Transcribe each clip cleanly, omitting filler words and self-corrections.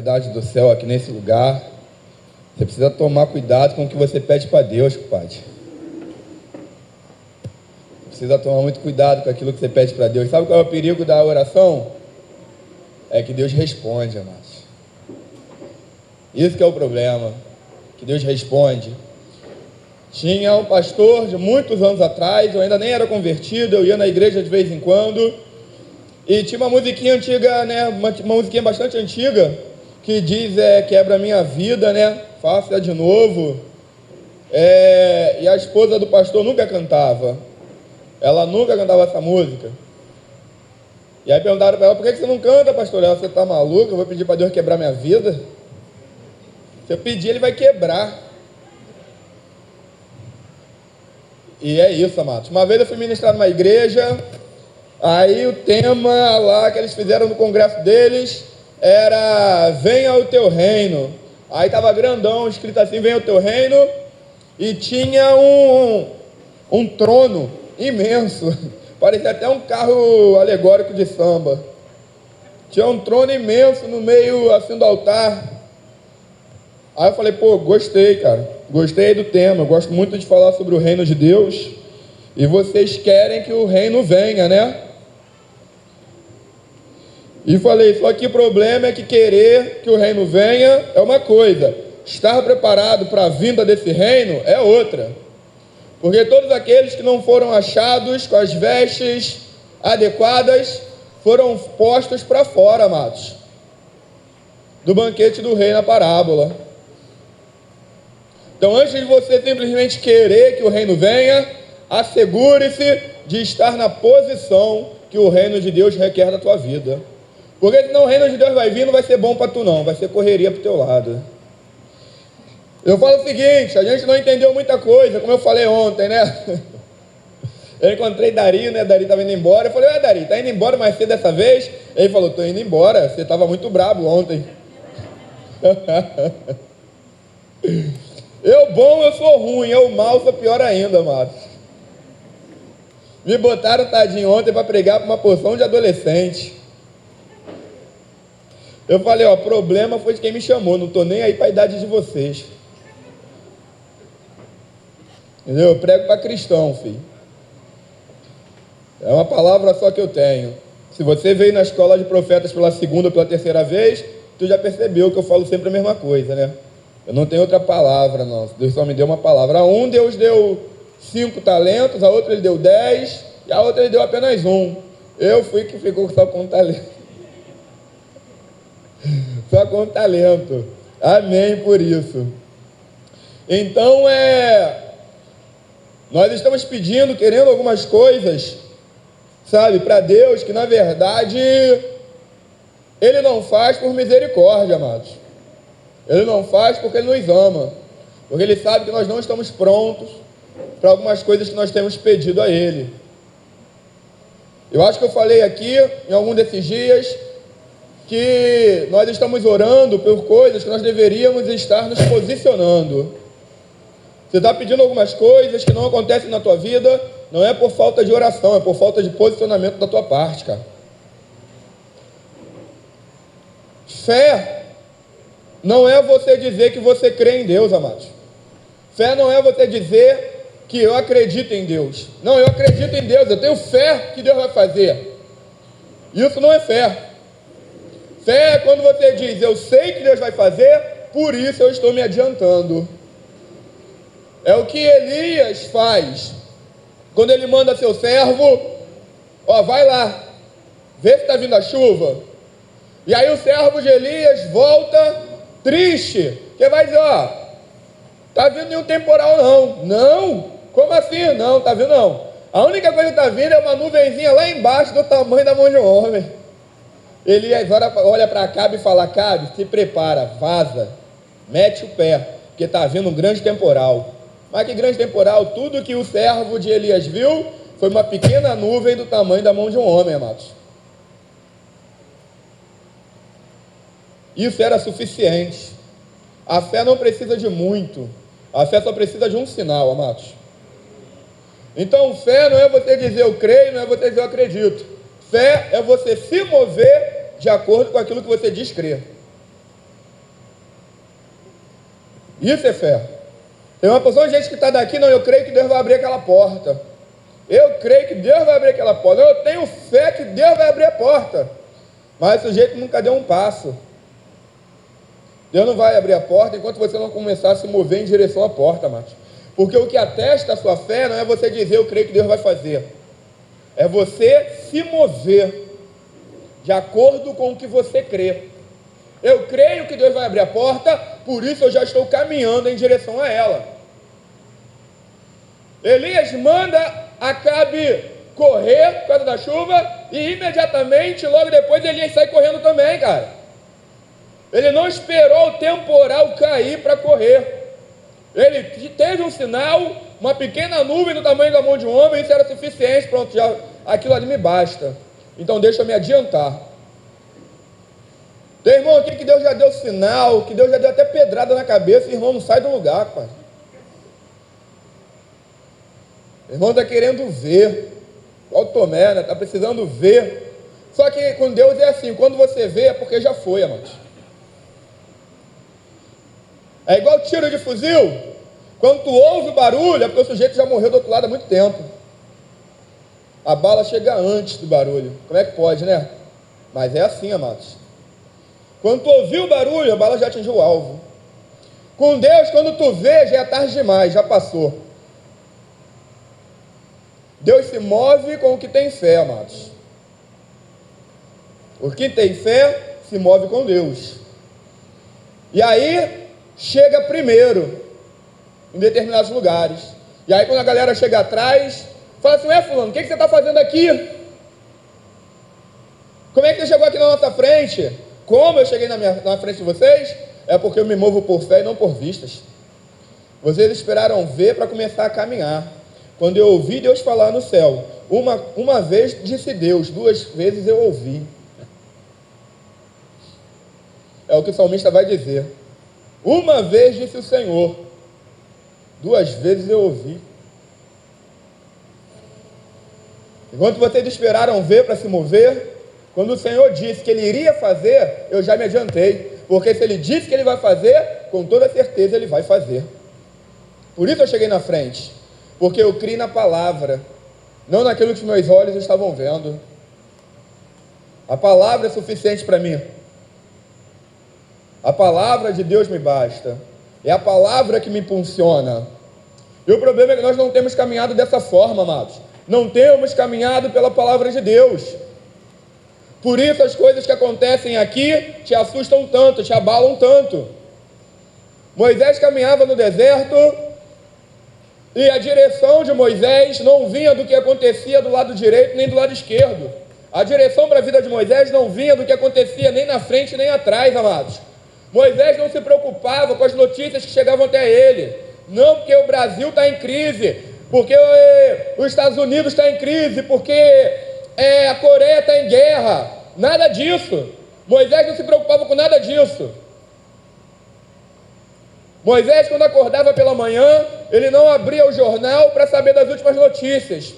verdade do céu aqui nesse lugar. Você precisa tomar cuidado com o que você pede para Deus, compadre. Precisa tomar muito cuidado com aquilo que você pede para Deus. Sabe qual é o perigo da oração? É que Deus responde, amados. Isso que é o problema, que Deus responde. Tinha um pastor de muitos anos atrás, eu ainda nem era convertido, eu ia na igreja de vez em quando, e tinha uma musiquinha antiga, né, uma musiquinha bastante antiga, que diz, quebra a minha vida, né, faça de novo. E a esposa do pastor nunca cantava, ela nunca cantava essa música. E aí perguntaram para ela, por que você não canta, pastor? Ela, você está maluca? Eu vou pedir para Deus quebrar minha vida? Se eu pedir, Ele vai quebrar. E é isso, amados. Uma vez eu fui ministrar numa igreja, aí o tema lá que eles fizeram no congresso deles era venha o teu reino. Aí estava grandão, escrito assim, venha o teu reino, e tinha um trono imenso, parecia até um carro alegórico de samba. Tinha um trono imenso no meio assim do altar. Aí eu falei, pô, gostei, cara, gostei do tema, eu gosto muito de falar sobre o reino de Deus, e vocês querem que o reino venha, né? E falei, só que o problema é que querer que o reino venha é uma coisa, estar preparado para a vinda desse reino é outra, porque todos aqueles que não foram achados com as vestes adequadas foram postos para fora, amados, do banquete do rei na parábola. Então, antes de você simplesmente querer que o reino venha, assegure-se de estar na posição que o reino de Deus requer da tua vida. Porque senão o reino de Deus vai vir, não vai ser bom para tu não, vai ser correria para o teu lado. Eu falo o seguinte, a gente não entendeu muita coisa, como eu falei ontem, né? Eu encontrei Dari, né? Dari estava indo embora, eu falei, Dari, tá indo embora mais cedo dessa vez? Ele falou, tô indo embora, você estava muito brabo ontem. Eu bom, eu sou ruim, eu mal, sou pior ainda, Márcio. Me botaram, tadinho, ontem para pregar para uma porção de adolescente. Eu falei, o problema foi de quem me chamou, não estou nem aí para a idade de vocês. Entendeu? Eu prego para cristão, filho. É uma palavra só que eu tenho. Se você veio na escola de profetas pela segunda ou pela terceira vez, tu já percebeu que eu falo sempre a mesma coisa, né? Eu não tenho outra palavra, não. Deus só me deu uma palavra. A um Deus deu 5 talentos, a outra Ele deu 10, e a outra Ele deu apenas 1. Eu fui que ficou só com talento. Só com talento. Amém por isso. Então, nós estamos pedindo, querendo algumas coisas, sabe, para Deus, que na verdade Ele não faz por misericórdia, amados. Ele não faz porque Ele nos ama, porque Ele sabe que nós não estamos prontos para algumas coisas que nós temos pedido a Ele. Eu acho que eu falei aqui, em algum desses dias, que nós estamos orando por coisas que nós deveríamos estar nos posicionando. Você está pedindo algumas coisas que não acontecem na tua vida, não é por falta de oração, é por falta de posicionamento da tua parte, cara. Fé não é você dizer que você crê em Deus, amados. Fé não é você dizer que eu acredito em Deus. Não, eu acredito em Deus, eu tenho fé que Deus vai fazer. Isso não é fé. Fé é quando você diz, eu sei que Deus vai fazer, por isso eu estou me adiantando. É o que Elias faz. Quando ele manda seu servo, vai lá, vê se está vindo a chuva. E aí o servo de Elias volta triste, porque vai dizer, está vindo nenhum temporal não. Não, como assim? Não, está vindo não. A única coisa que está vindo é uma nuvenzinha lá embaixo do tamanho da mão de um homem. Elias olha para Acabe e fala, Acabe, se prepara, vaza, mete o pé, porque está vindo um grande temporal. Mas que grande temporal? Tudo que o servo de Elias viu foi uma pequena nuvem do tamanho da mão de um homem, amados. Isso era suficiente. A fé não precisa de muito. A fé só precisa de um sinal, amados. Então, fé não é você dizer eu creio, não é você dizer eu acredito. Fé é você se mover de acordo com aquilo que você diz crer. Isso é fé. Tem uma porção de gente que está daqui, não, eu creio que Deus vai abrir aquela porta. Eu creio que Deus vai abrir aquela porta. Eu tenho fé que Deus vai abrir a porta. Mas o sujeito nunca deu um passo. Deus não vai abrir a porta enquanto você não começar a se mover em direção à porta, Márcio. Porque o que atesta a sua fé não é você dizer, eu creio que Deus vai fazer. É você se mover de acordo com o que você crê. Eu creio que Deus vai abrir a porta, por isso eu já estou caminhando em direção a ela. Elias manda Acabe correr por causa da chuva e imediatamente, logo depois, Elias sai correndo também, cara. Ele não esperou o temporal cair para correr. Ele teve um sinal, uma pequena nuvem do tamanho da mão de um homem, isso era suficiente, pronto, já, aquilo ali me basta. Então deixa eu me adiantar. Tem irmão aqui que Deus já deu sinal, que Deus já deu até pedrada na cabeça, e irmão não sai do lugar, pai. O irmão está querendo ver, igual o Tomé, né? Está precisando ver. Só que com Deus é assim, quando você vê é porque já foi, amados. É igual tiro de fuzil, quando tu ouve o barulho, é porque o sujeito já morreu do outro lado há muito tempo. A bala chega antes do barulho. Como é que pode, né? Mas é assim, amados. Quando tu ouviu o barulho, a bala já atingiu o alvo. Com Deus, quando tu vê, já é tarde demais, já passou. Deus se move com o que tem fé, amados. O que tem fé se move com Deus. E aí, chega primeiro, em determinados lugares. E aí, quando a galera chega atrás, fala assim, fulano, o que você está fazendo aqui? Como é que você chegou aqui na nossa frente? Como eu cheguei na frente de vocês? É porque eu me movo por fé e não por vistas. Vocês esperaram ver para começar a caminhar. Quando eu ouvi Deus falar no céu, uma vez disse Deus, 2 vezes eu ouvi. É o que o salmista vai dizer. Uma vez disse o Senhor, 2 vezes eu ouvi. Enquanto vocês esperaram ver para se mover, quando o Senhor disse que Ele iria fazer, eu já me adiantei. Porque se Ele disse que Ele vai fazer, com toda certeza Ele vai fazer. Por isso eu cheguei na frente. Porque eu criei na palavra, não naquilo que os meus olhos estavam vendo. A palavra é suficiente para mim. A palavra de Deus me basta. É a palavra que me impulsiona. E o problema é que nós não temos caminhado dessa forma, amados. Não temos caminhado pela palavra de Deus. Por isso as coisas que acontecem aqui te assustam tanto, te abalam tanto. Moisés caminhava no deserto e a direção de Moisés não vinha do que acontecia do lado direito nem do lado esquerdo. A direção para a vida de Moisés não vinha do que acontecia nem na frente nem atrás, amados. Moisés não se preocupava com as notícias que chegavam até ele. Não porque o Brasil está em crise, porque os Estados Unidos está em crise, porque a Coreia está em guerra. Nada disso. Moisés não se preocupava com nada disso. Moisés, quando acordava pela manhã, ele não abria o jornal para saber das últimas notícias.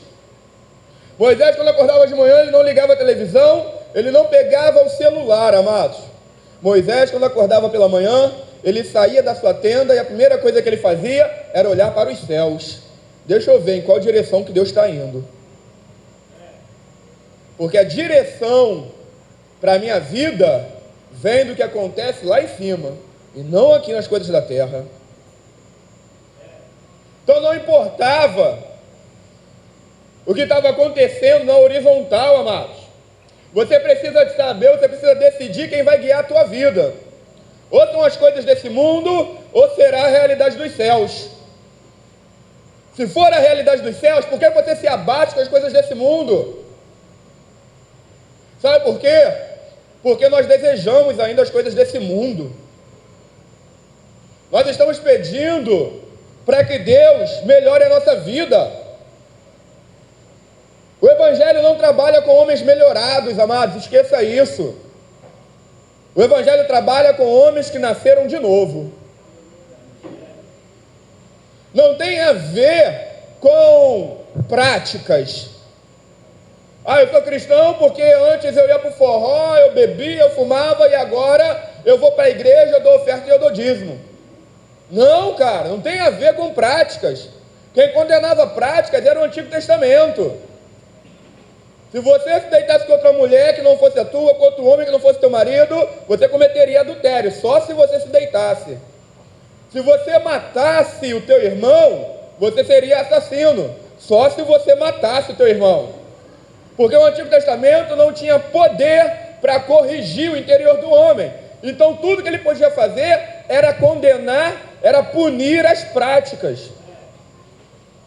Moisés, quando acordava de manhã, ele não ligava a televisão, ele não pegava o celular, amados. Moisés, quando acordava pela manhã, ele saía da sua tenda e a primeira coisa que ele fazia era olhar para os céus. Deixa eu ver em qual direção que Deus está indo. Porque a direção para a minha vida vem do que acontece lá em cima. E não aqui nas coisas da terra. Então não importava o que estava acontecendo na horizontal, amados. Você precisa saber, você precisa decidir quem vai guiar a tua vida. Ou são as coisas desse mundo, ou será a realidade dos céus. Se for a realidade dos céus, por que você se abate com as coisas desse mundo? Sabe por quê? Porque nós desejamos ainda as coisas desse mundo. Nós estamos pedindo para que Deus melhore a nossa vida. O Evangelho não trabalha com homens melhorados, amados, esqueça isso. O Evangelho trabalha com homens que nasceram de novo. Não tem a ver com práticas. Eu sou cristão porque antes eu ia para o forró, eu bebia, eu fumava e agora eu vou para a igreja, eu dou oferta e eu dou dízimo. Não, cara, não tem a ver com práticas. Quem condenava práticas era o Antigo Testamento. Se você se deitasse com outra mulher que não fosse a tua, com outro homem que não fosse teu marido, você cometeria adultério, só se você se deitasse. Se você matasse o teu irmão, você seria assassino, só se você matasse o teu irmão. Porque o Antigo Testamento não tinha poder para corrigir o interior do homem. Então tudo que ele podia fazer era condenar, era punir as práticas.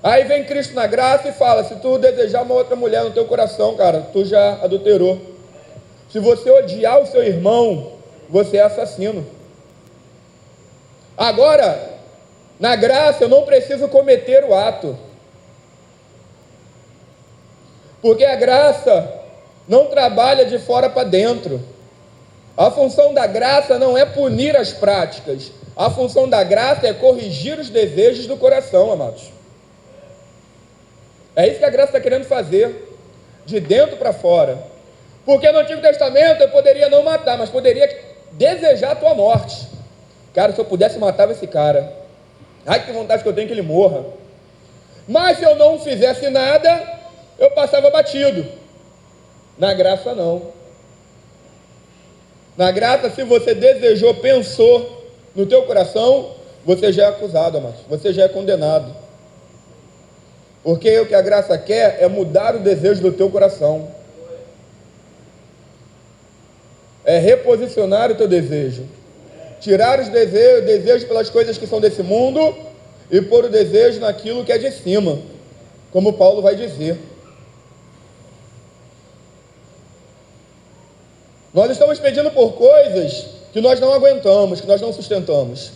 Aí vem Cristo na graça e fala: se tu desejar uma outra mulher no teu coração, cara, tu já adulterou. Se você odiar o seu irmão, você é assassino. Agora, na graça eu não preciso cometer o ato. Porque a graça não trabalha de fora para dentro. A função da graça não é punir as práticas. A função da graça é corrigir os desejos do coração, amados. É isso que a graça está querendo fazer, de dentro para fora. Porque no Antigo Testamento eu poderia não matar, mas poderia desejar a tua morte. Cara, se eu pudesse matar esse cara, ai que vontade que eu tenho que ele morra. Mas se eu não fizesse nada, eu passava batido. Na graça não. Na graça, se você desejou, pensou no teu coração, você já é acusado, amados. Você já é condenado. Porque o que a graça quer é mudar o desejo do teu coração. É reposicionar o teu desejo. Tirar os desejos pelas coisas que são desse mundo e pôr o desejo naquilo que é de cima. Como Paulo vai dizer. Nós estamos pedindo por coisas que nós não aguentamos, que nós não sustentamos.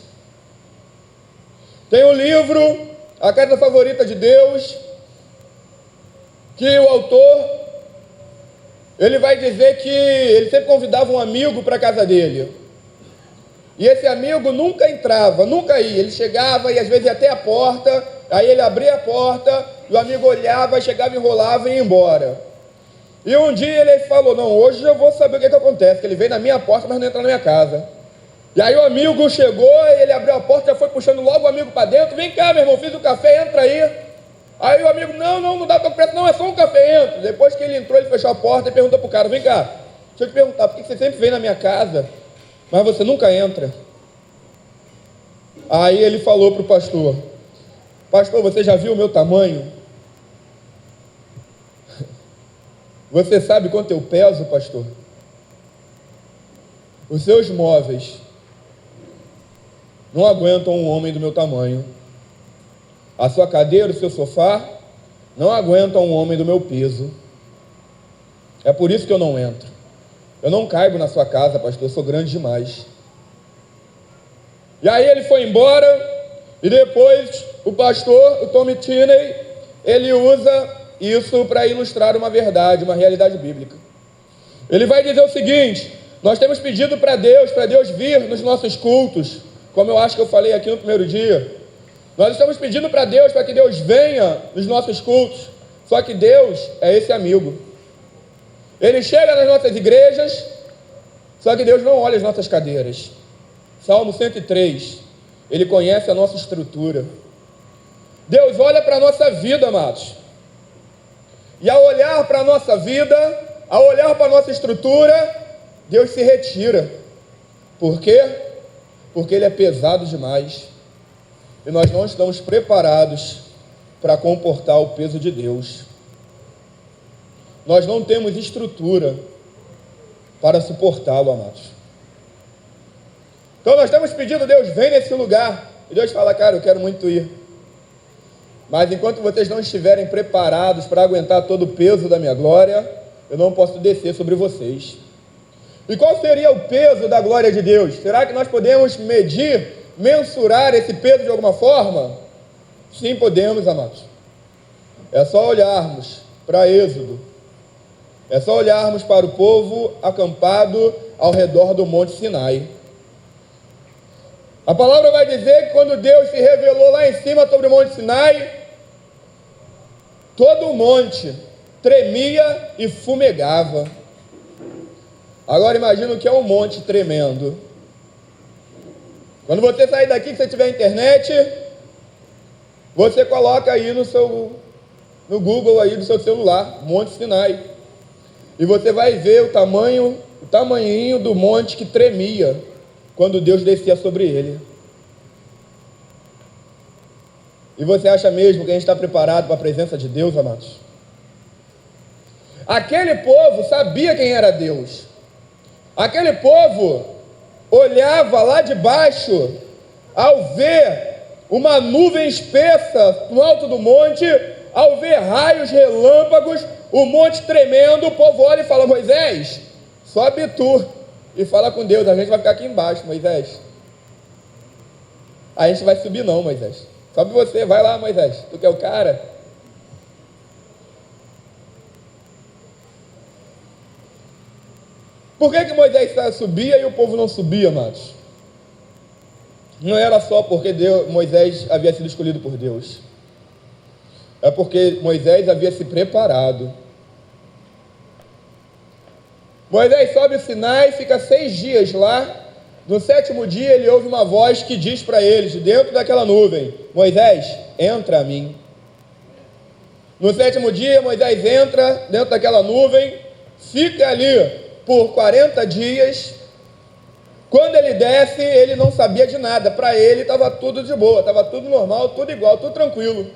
Tem um livro, A Carta Favorita de Deus, que o autor, ele vai dizer que ele sempre convidava um amigo para a casa dele. E esse amigo nunca entrava, nunca ia. Ele chegava e às vezes ia até a porta, aí ele abria a porta, e o amigo olhava, chegava, enrolava e ia embora. E um dia ele falou: não, hoje eu vou saber o que acontece, que ele veio na minha porta, mas não entra na minha casa. E aí o amigo chegou, ele abriu a porta, já foi puxando logo o amigo para dentro: vem cá, meu irmão, fiz o café, entra aí. Aí o amigo: não dá para preço, não, é só um café, entra. Depois que ele entrou, ele fechou a porta e perguntou para o cara: vem cá, deixa eu te perguntar, por que você sempre vem na minha casa, mas você nunca entra? Aí ele falou para o pastor: pastor, você já viu o meu tamanho? Você sabe quanto eu peso, pastor? Os seus móveis não aguentam um homem do meu tamanho. A sua cadeira, o seu sofá não aguentam um homem do meu peso. É por isso que eu não entro. Eu não caibo na sua casa, pastor, eu sou grande demais. E aí ele foi embora, e depois o pastor, o Tommy Tinney, ele usa isso para ilustrar uma verdade, uma realidade bíblica. Ele vai dizer o seguinte: nós temos pedido para Deus vir nos nossos cultos, como eu acho que eu falei aqui no primeiro dia. Nós estamos pedindo para Deus, para que Deus venha nos nossos cultos. Só que Deus é esse amigo. Ele chega nas nossas igrejas, só que Deus não olha as nossas cadeiras. Salmo 103, Ele conhece a nossa estrutura. Deus olha para a nossa vida, amados. E ao olhar para a nossa vida, ao olhar para a nossa estrutura, Deus se retira. Por quê? Porque Ele é pesado demais. E nós não estamos preparados para comportar o peso de Deus. Nós não temos estrutura para suportá-lo, amados. Então nós estamos pedindo: Deus, vem nesse lugar. E Deus fala: cara, eu quero muito ir. Mas enquanto vocês não estiverem preparados para aguentar todo o peso da minha glória, eu não posso descer sobre vocês. E qual seria o peso da glória de Deus? Será que nós podemos medir, mensurar esse peso de alguma forma? Sim, podemos, amados. É só olharmos para Êxodo. É só olharmos para o povo acampado ao redor do Monte Sinai. A palavra vai dizer que quando Deus se revelou lá em cima sobre o Monte Sinai, todo o monte tremia e fumegava. Agora imagina o que é um monte tremendo. Quando você sair daqui, que você tiver internet, você coloca aí no Google aí do seu celular, Monte Sinai. E você vai ver o tamanhinho do monte que tremia quando Deus descia sobre ele. E você acha mesmo que a gente está preparado para a presença de Deus, amados? Aquele povo sabia quem era Deus. Aquele povo olhava lá de baixo, ao ver uma nuvem espessa no alto do monte, ao ver raios, relâmpagos, o monte tremendo, o povo olha e fala: Moisés, sobe tu e fala com Deus, a gente vai ficar aqui embaixo, Moisés. A gente vai subir não, Moisés. Sobe você, vai lá, Moisés, tu que é o cara. Por que Moisés subia e o povo não subia, amados? Não era só porque Moisés havia sido escolhido por Deus. É porque Moisés havia se preparado. Moisés sobe o Sinai, fica 6 dias lá. No 7º dia ele ouve uma voz que diz para eles, dentro daquela nuvem: Moisés, entra a mim. No 7º dia Moisés entra dentro daquela nuvem, fica ali por 40 dias. Quando ele desce, ele não sabia de nada. Para ele estava tudo de boa, estava tudo normal, tudo igual, tudo tranquilo.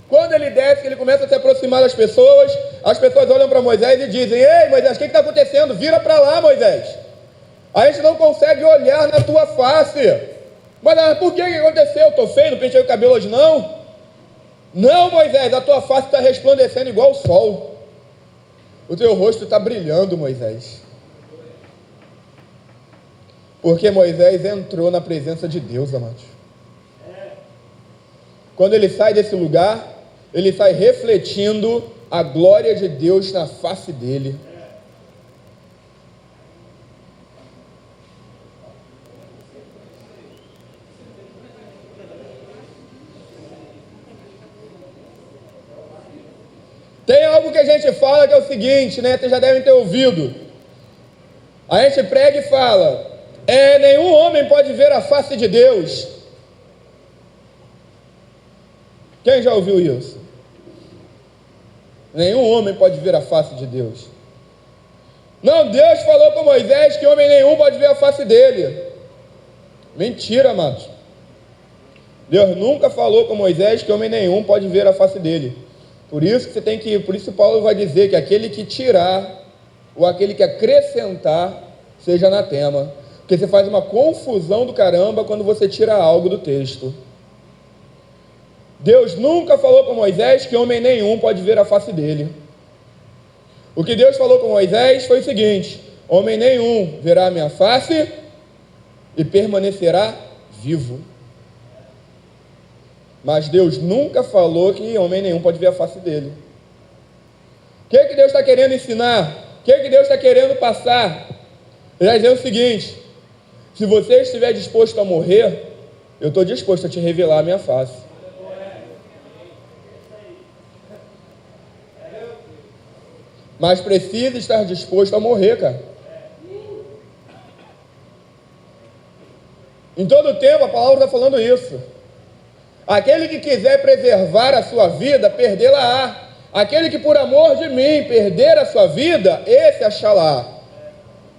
Quando ele desce, ele começa a se aproximar das pessoas. As pessoas olham para Moisés e dizem: Ei, Moisés, o que está acontecendo? Vira para lá, Moisés. A gente não consegue olhar na tua face. Mas por que aconteceu? Estou feio, não pentei o cabelo hoje não? Não, Moisés, a tua face está resplandecendo igual o sol. O teu rosto está brilhando, Moisés. Porque Moisés entrou na presença de Deus, amados. Quando ele sai desse lugar, ele sai refletindo a glória de Deus na face dele. Tem algo que a gente fala que é o seguinte, né? Vocês já devem ter ouvido. A gente prega e fala: nenhum homem pode ver a face de Deus. Quem já ouviu isso? Nenhum homem pode ver a face de Deus. Não, Deus falou com Moisés que homem nenhum pode ver a face dele. Mentira, amados. Deus nunca falou com Moisés que homem nenhum pode ver a face dele. Por isso Paulo vai dizer que aquele que tirar ou aquele que acrescentar seja anatema. Porque você faz uma confusão do caramba quando você tira algo do texto. Deus nunca falou com Moisés que homem nenhum pode ver a face dele. O que Deus falou com Moisés foi o seguinte: homem nenhum verá a minha face e permanecerá vivo. Mas Deus nunca falou que homem nenhum pode ver a face dele. O que Deus está querendo ensinar? O que Deus está querendo passar? Ele vai dizer o seguinte: se você estiver disposto a morrer, eu estou disposto a te revelar a minha face. Mas precisa estar disposto a morrer, cara. Em todo tempo a palavra está falando isso. Aquele que quiser preservar a sua vida, perdê-la-á. Aquele que por amor de mim perder a sua vida, esse achará.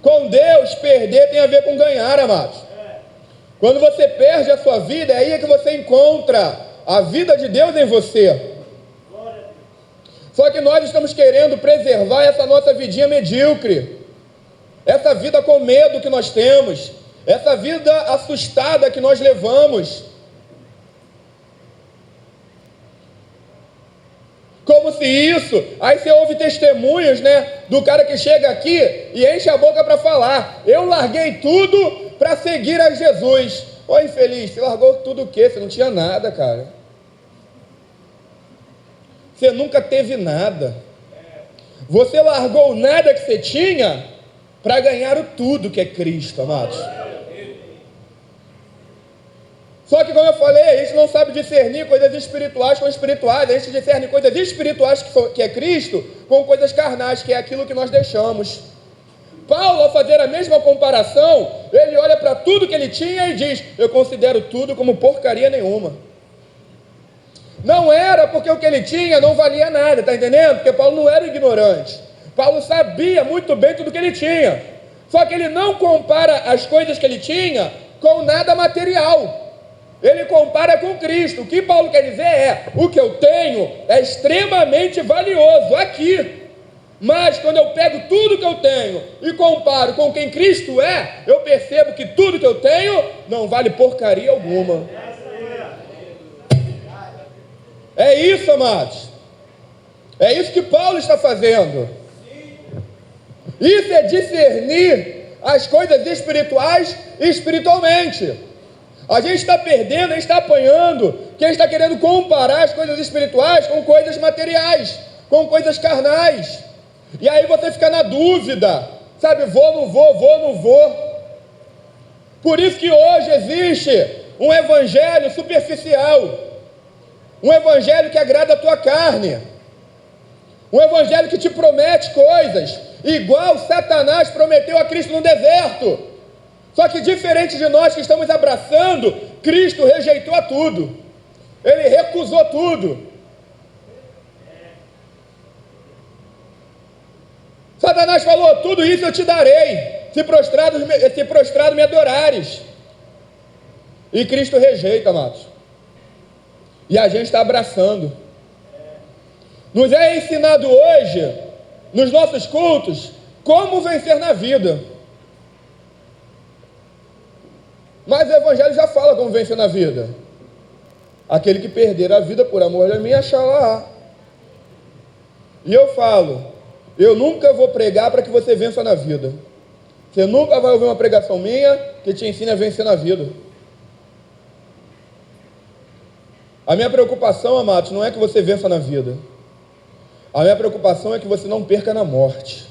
Com Deus, perder tem a ver com ganhar, amados. Quando você perde a sua vida, é aí que você encontra a vida de Deus em você. Só que nós estamos querendo preservar essa nossa vidinha medíocre, essa vida com medo que nós temos, essa vida assustada que nós levamos. Como se isso, aí você ouve testemunhos, né, do cara que chega aqui e enche a boca para falar: eu larguei tudo para seguir a Jesus. Ô infeliz, você largou tudo o quê? Você não tinha nada, cara. Você nunca teve nada. Você largou nada que você tinha para ganhar o tudo que é Cristo, amados. Só que, como eu falei, a gente não sabe discernir coisas espirituais com espirituais. A gente discerne coisas espirituais que é Cristo com coisas carnais, que é aquilo que nós deixamos. Paulo, ao fazer a mesma comparação, ele olha para tudo que ele tinha e diz: eu considero tudo como porcaria nenhuma. Não era porque o que ele tinha não valia nada, está entendendo? Porque Paulo não era ignorante. Paulo sabia muito bem tudo que ele tinha. Só que ele não compara as coisas que ele tinha com nada material. Ele compara com Cristo. O que Paulo quer dizer é: o que eu tenho é extremamente valioso aqui. Mas quando eu pego tudo que eu tenho e comparo com quem Cristo é, eu percebo que tudo que eu tenho não vale porcaria alguma. É isso, amados. É isso que Paulo está fazendo. Isso é discernir as coisas espirituais espiritualmente. A gente está perdendo, a gente está apanhando, que a gente está querendo comparar as coisas espirituais com coisas materiais, com coisas carnais. E aí você fica na dúvida, sabe, vou, não vou, vou, não vou. Por isso que hoje existe um evangelho superficial, um evangelho que agrada a tua carne, um evangelho que te promete coisas, igual Satanás prometeu a Cristo no deserto. Só que diferente de nós que estamos abraçando, Cristo rejeitou a tudo, Ele recusou tudo. Satanás falou: tudo isso eu te darei, se prostrado me adorares. E Cristo rejeita, amados. E a gente está abraçando. Nos é ensinado hoje, nos nossos cultos, como vencer na vida. Mas o Evangelho já fala como vencer na vida. Aquele que perder a vida por amor de mim, achará. E eu falo: eu nunca vou pregar para que você vença na vida. Você nunca vai ouvir uma pregação minha que te ensine a vencer na vida. A minha preocupação, amados, não é que você vença na vida. A minha preocupação é que você não perca na morte.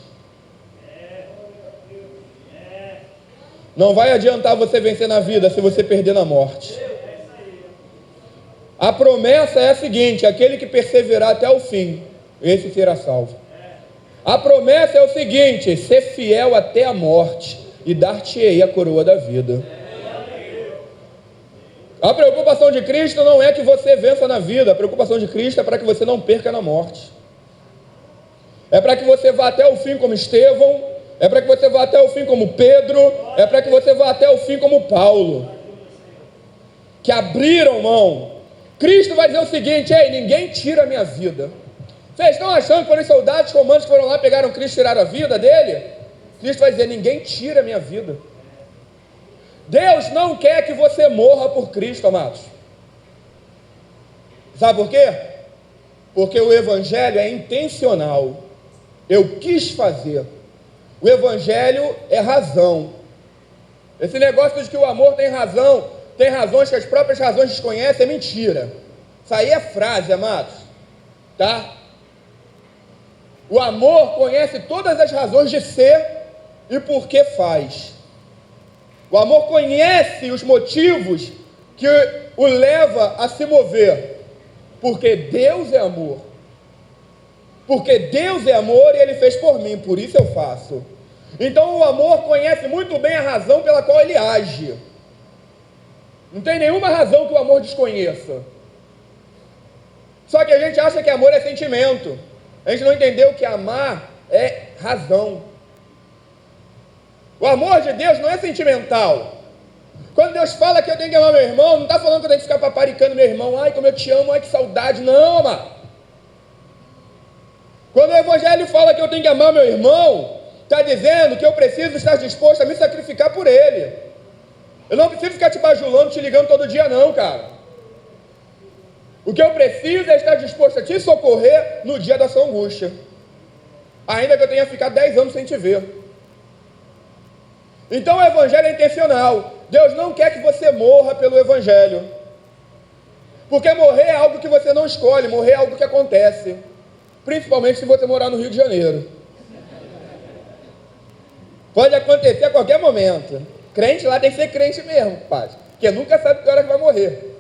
Não vai adiantar você vencer na vida se você perder na morte. A promessa é a seguinte: aquele que perseverar até o fim, esse será salvo. A promessa é o seguinte: ser fiel até a morte, e dar-te-ei a coroa da vida. A preocupação de Cristo não é que você vença na vida. A preocupação de Cristo é para que você não perca na morte. É para que você vá até o fim como Estevão. É para que você vá até o fim como Pedro. É para que você vá até o fim como Paulo, que abriram mão. Cristo vai dizer o seguinte: ei, ninguém tira a minha vida. Vocês estão achando que foram os soldados romanos que foram lá, pegaram Cristo e tiraram a vida dele? Cristo vai dizer: ninguém tira a minha vida. Deus não quer que você morra por Cristo, amados. Sabe por quê? Porque o Evangelho é intencional. Eu quis fazer. O Evangelho é razão. Esse negócio de que o amor tem razão, tem razões que as próprias razões desconhecem, é mentira. Isso aí é frase, amados. Tá? O amor conhece todas as razões de ser e por que faz. O amor conhece os motivos que o leva a se mover, porque Deus é amor. Porque Deus é amor e Ele fez por mim, por isso eu faço. Então o amor conhece muito bem a razão pela qual ele age. Não tem nenhuma razão que o amor desconheça. Só que a gente acha que amor é sentimento. A gente não entendeu que amar é razão. O amor de Deus não é sentimental. Quando Deus fala que eu tenho que amar meu irmão, não está falando que eu tenho que ficar paparicando meu irmão. Ai, como eu te amo, ai, que saudade. Não, amado. Quando o Evangelho fala que eu tenho que amar meu irmão, está dizendo que eu preciso estar disposto a me sacrificar por ele. Eu não preciso ficar te bajulando, te ligando todo dia não, cara. O que eu preciso é estar disposto a te socorrer no dia da sua angústia. Ainda que eu tenha ficado 10 anos sem te ver. Então o Evangelho é intencional. Deus não quer que você morra pelo Evangelho. Porque morrer é algo que você não escolhe, morrer é algo que acontece. Principalmente se você morar no Rio de Janeiro. Pode acontecer a qualquer momento. Crente lá tem que ser crente mesmo, pai. Porque nunca sabe que hora que vai morrer.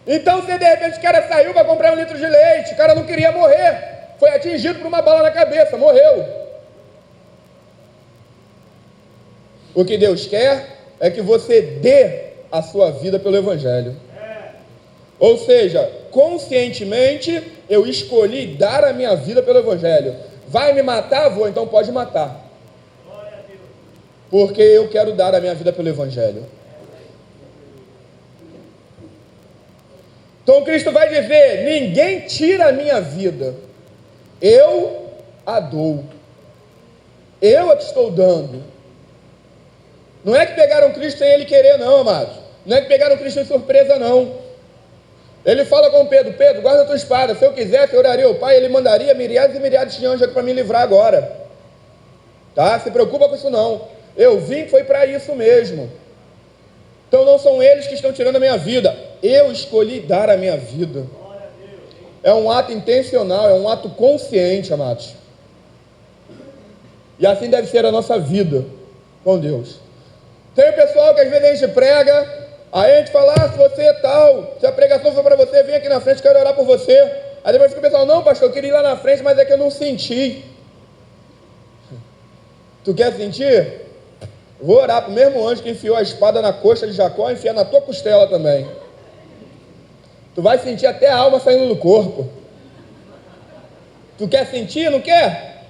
Então, se de repente o cara saiu para comprar 1 litro de leite, o cara não queria morrer, foi atingido por uma bala na cabeça, morreu. O que Deus quer é que você dê a sua vida pelo Evangelho. Ou seja, conscientemente eu escolhi dar a minha vida pelo Evangelho. Vai me matar? Vou, então pode matar. Porque eu quero dar a minha vida pelo Evangelho. Então Cristo vai dizer: ninguém tira a minha vida, eu a dou. Eu a que estou dando. Não é que pegaram Cristo sem Ele querer, não, amados. Não é que pegaram Cristo em surpresa, não. Ele fala com Pedro: Pedro, guarda a tua espada. Se eu quisesse, eu oraria ao Pai, Ele mandaria milhares e milhares de anjos aqui para me livrar agora. Tá? Se preocupa com isso não. Eu vim, foi para isso mesmo. Então não são eles que estão tirando a minha vida. Eu escolhi dar a minha vida. É um ato intencional, é um ato consciente, amados. E assim deve ser a nossa vida com Deus. Tem o pessoal que às vezes a gente prega, aí a gente fala: se você é tal, se a pregação for para você, vem aqui na frente, quero orar por você. Aí depois fica o pessoal: não, pastor, eu queria ir lá na frente, mas é que eu não senti. Tu quer sentir? Vou orar para o mesmo anjo que enfiou a espada na coxa de Jacó, enfiar na tua costela também. Tu vai sentir até a alma saindo do corpo. Tu quer sentir, não quer?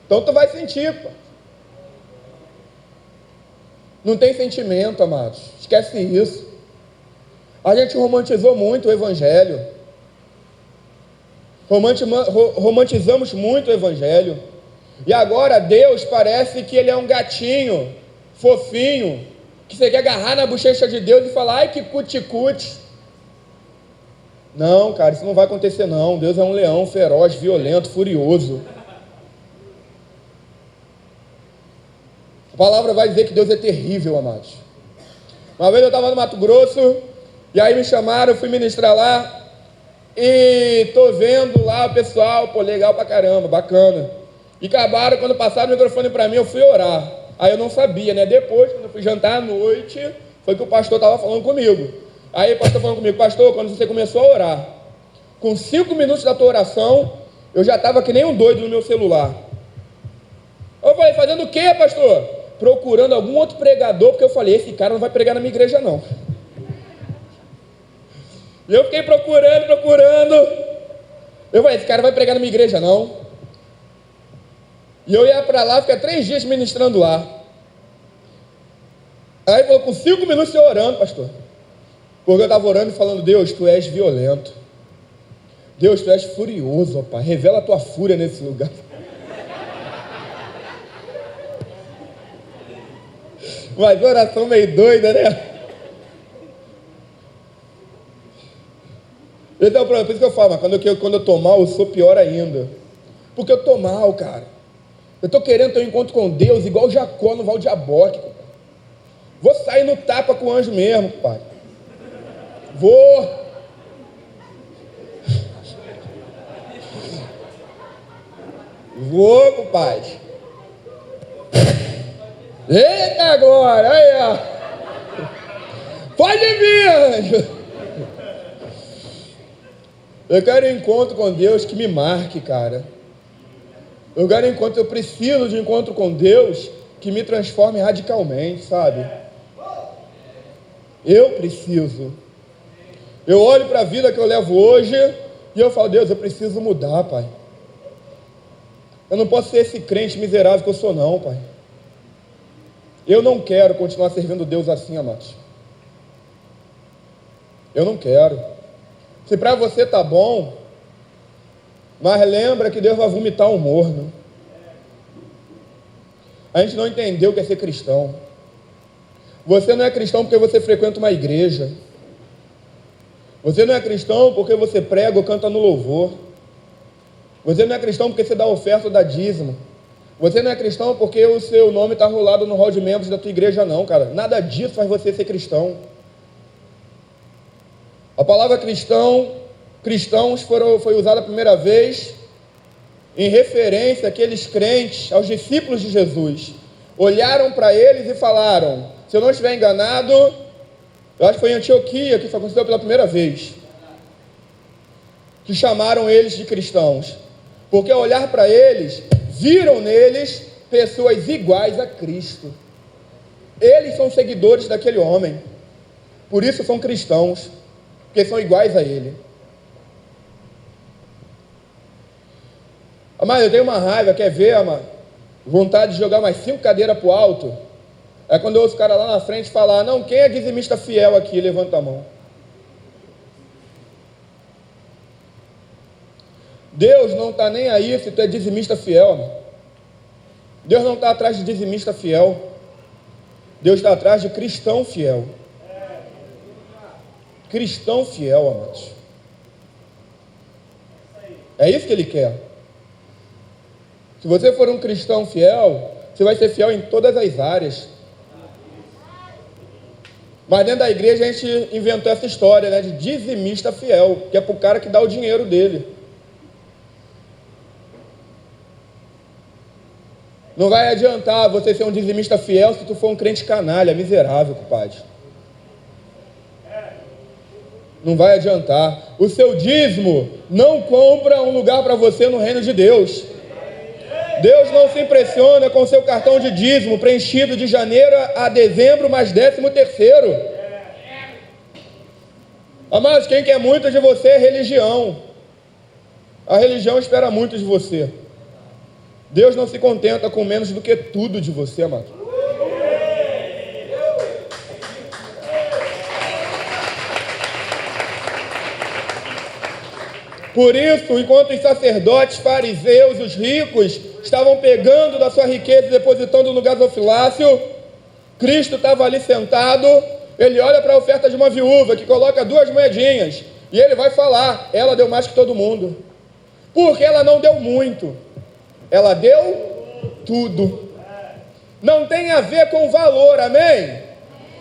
Então tu vai sentir, pô. Não tem sentimento, amados. Esquece isso. A gente romantizou muito o Evangelho. Romantizamos muito o Evangelho. E agora Deus parece que Ele é um gatinho fofinho, que você quer agarrar na bochecha de Deus e falar: ai, que cuticute. Não, cara, isso não vai acontecer não. Deus é um leão feroz, violento, furioso. A palavra vai dizer que Deus é terrível, amados. Uma vez eu estava no Mato Grosso, e aí me chamaram, eu fui ministrar lá, e estou vendo lá o pessoal, pô, legal pra caramba, bacana. E acabaram, quando passaram o microfone para mim, eu fui orar. Aí eu não sabia, né? Depois, quando eu fui jantar à noite, foi que o pastor estava falando comigo. Aí o pastor falando comigo: pastor, quando você começou a orar, com 5 minutos da tua oração, eu já estava que nem um doido no meu celular. Eu falei: fazendo o quê, pastor? Procurando algum outro pregador, porque eu falei: esse cara não vai pregar na minha igreja, não. E eu fiquei procurando. Eu falei: esse cara vai pregar na minha igreja, não. E eu ia para lá, ficar 3 dias ministrando lá. Aí falou: com 5 minutos eu orando, pastor. Porque eu estava orando e falando: Deus, tu és violento. Deus, tu és furioso, ó Pai. Revela a tua fúria nesse lugar. Mas oração meio doida, né? Então, por isso que eu falo: mas quando eu tô mal, eu sou pior ainda. Porque eu tô mal, cara. Eu estou querendo ter um encontro com Deus igual Jacó no Val de Jaboque. Vou sair no tapa com o anjo mesmo, pai. Vou, pai. Eita, agora, aí, ó. Pode vir, anjo. Eu quero um encontro com Deus que me marque, cara. Eu quero um encontro, eu preciso de um encontro com Deus que me transforme radicalmente, sabe? Eu preciso. Eu olho para a vida que eu levo hoje e eu falo: Deus, eu preciso mudar, Pai. Eu não posso ser esse crente miserável que eu sou, não, Pai. Eu não quero continuar servindo Deus assim, amados. Eu não quero. Se para você tá bom, mas lembra que Deus vai vomitar um morno. A gente não entendeu o que é ser cristão. Você não é cristão porque você frequenta uma igreja. Você não é cristão porque você prega ou canta no louvor. Você não é cristão porque você dá oferta ou dá dízimo. Você não é cristão porque o seu nome está rolado no hall de membros da tua igreja, não, cara. Nada disso faz você ser cristão. A palavra cristãos foi usada a primeira vez em referência àqueles crentes, aos discípulos de Jesus. Olharam para eles e falaram, se eu não estiver enganado, eu acho que foi em Antioquia que isso aconteceu pela primeira vez, que chamaram eles de cristãos. Porque ao olhar para eles, viram neles pessoas iguais a Cristo. Eles são seguidores daquele homem. Por isso são cristãos, porque são iguais a ele. Amado, eu tenho uma raiva, quer ver, amado? Vontade de jogar mais 5 cadeiras para o alto. É quando eu ouço o cara lá na frente falar, não, quem é dizimista fiel aqui? Levanta a mão. Deus não está nem aí se tu é dizimista fiel, amado. Deus não está atrás de dizimista fiel. Deus está atrás de cristão fiel. Cristão fiel, amados. É isso que Ele quer. Se você for um cristão fiel, você vai ser fiel em todas as áreas. Mas dentro da igreja a gente inventou essa história, né, de dizimista fiel, que é para o cara que dá o dinheiro dele. Não vai adiantar você ser um dizimista fiel se tu for um crente canalha, miserável, compadre. Não vai adiantar. O seu dízimo não compra um lugar para você no reino de Deus. Deus não se impressiona com o seu cartão de dízimo preenchido de janeiro a dezembro, mais 13º. Amados, quem quer muito de você é religião. A religião espera muito de você. Deus não se contenta com menos do que tudo de você, amado. Por isso, enquanto os sacerdotes, fariseus, os ricos, estavam pegando da sua riqueza e depositando no gasofilácio, Cristo estava ali sentado, ele olha para a oferta de uma viúva, que coloca 2 moedinhas, e ele vai falar, ela deu mais que todo mundo, porque ela não deu muito, ela deu tudo. Não tem a ver com valor, amém?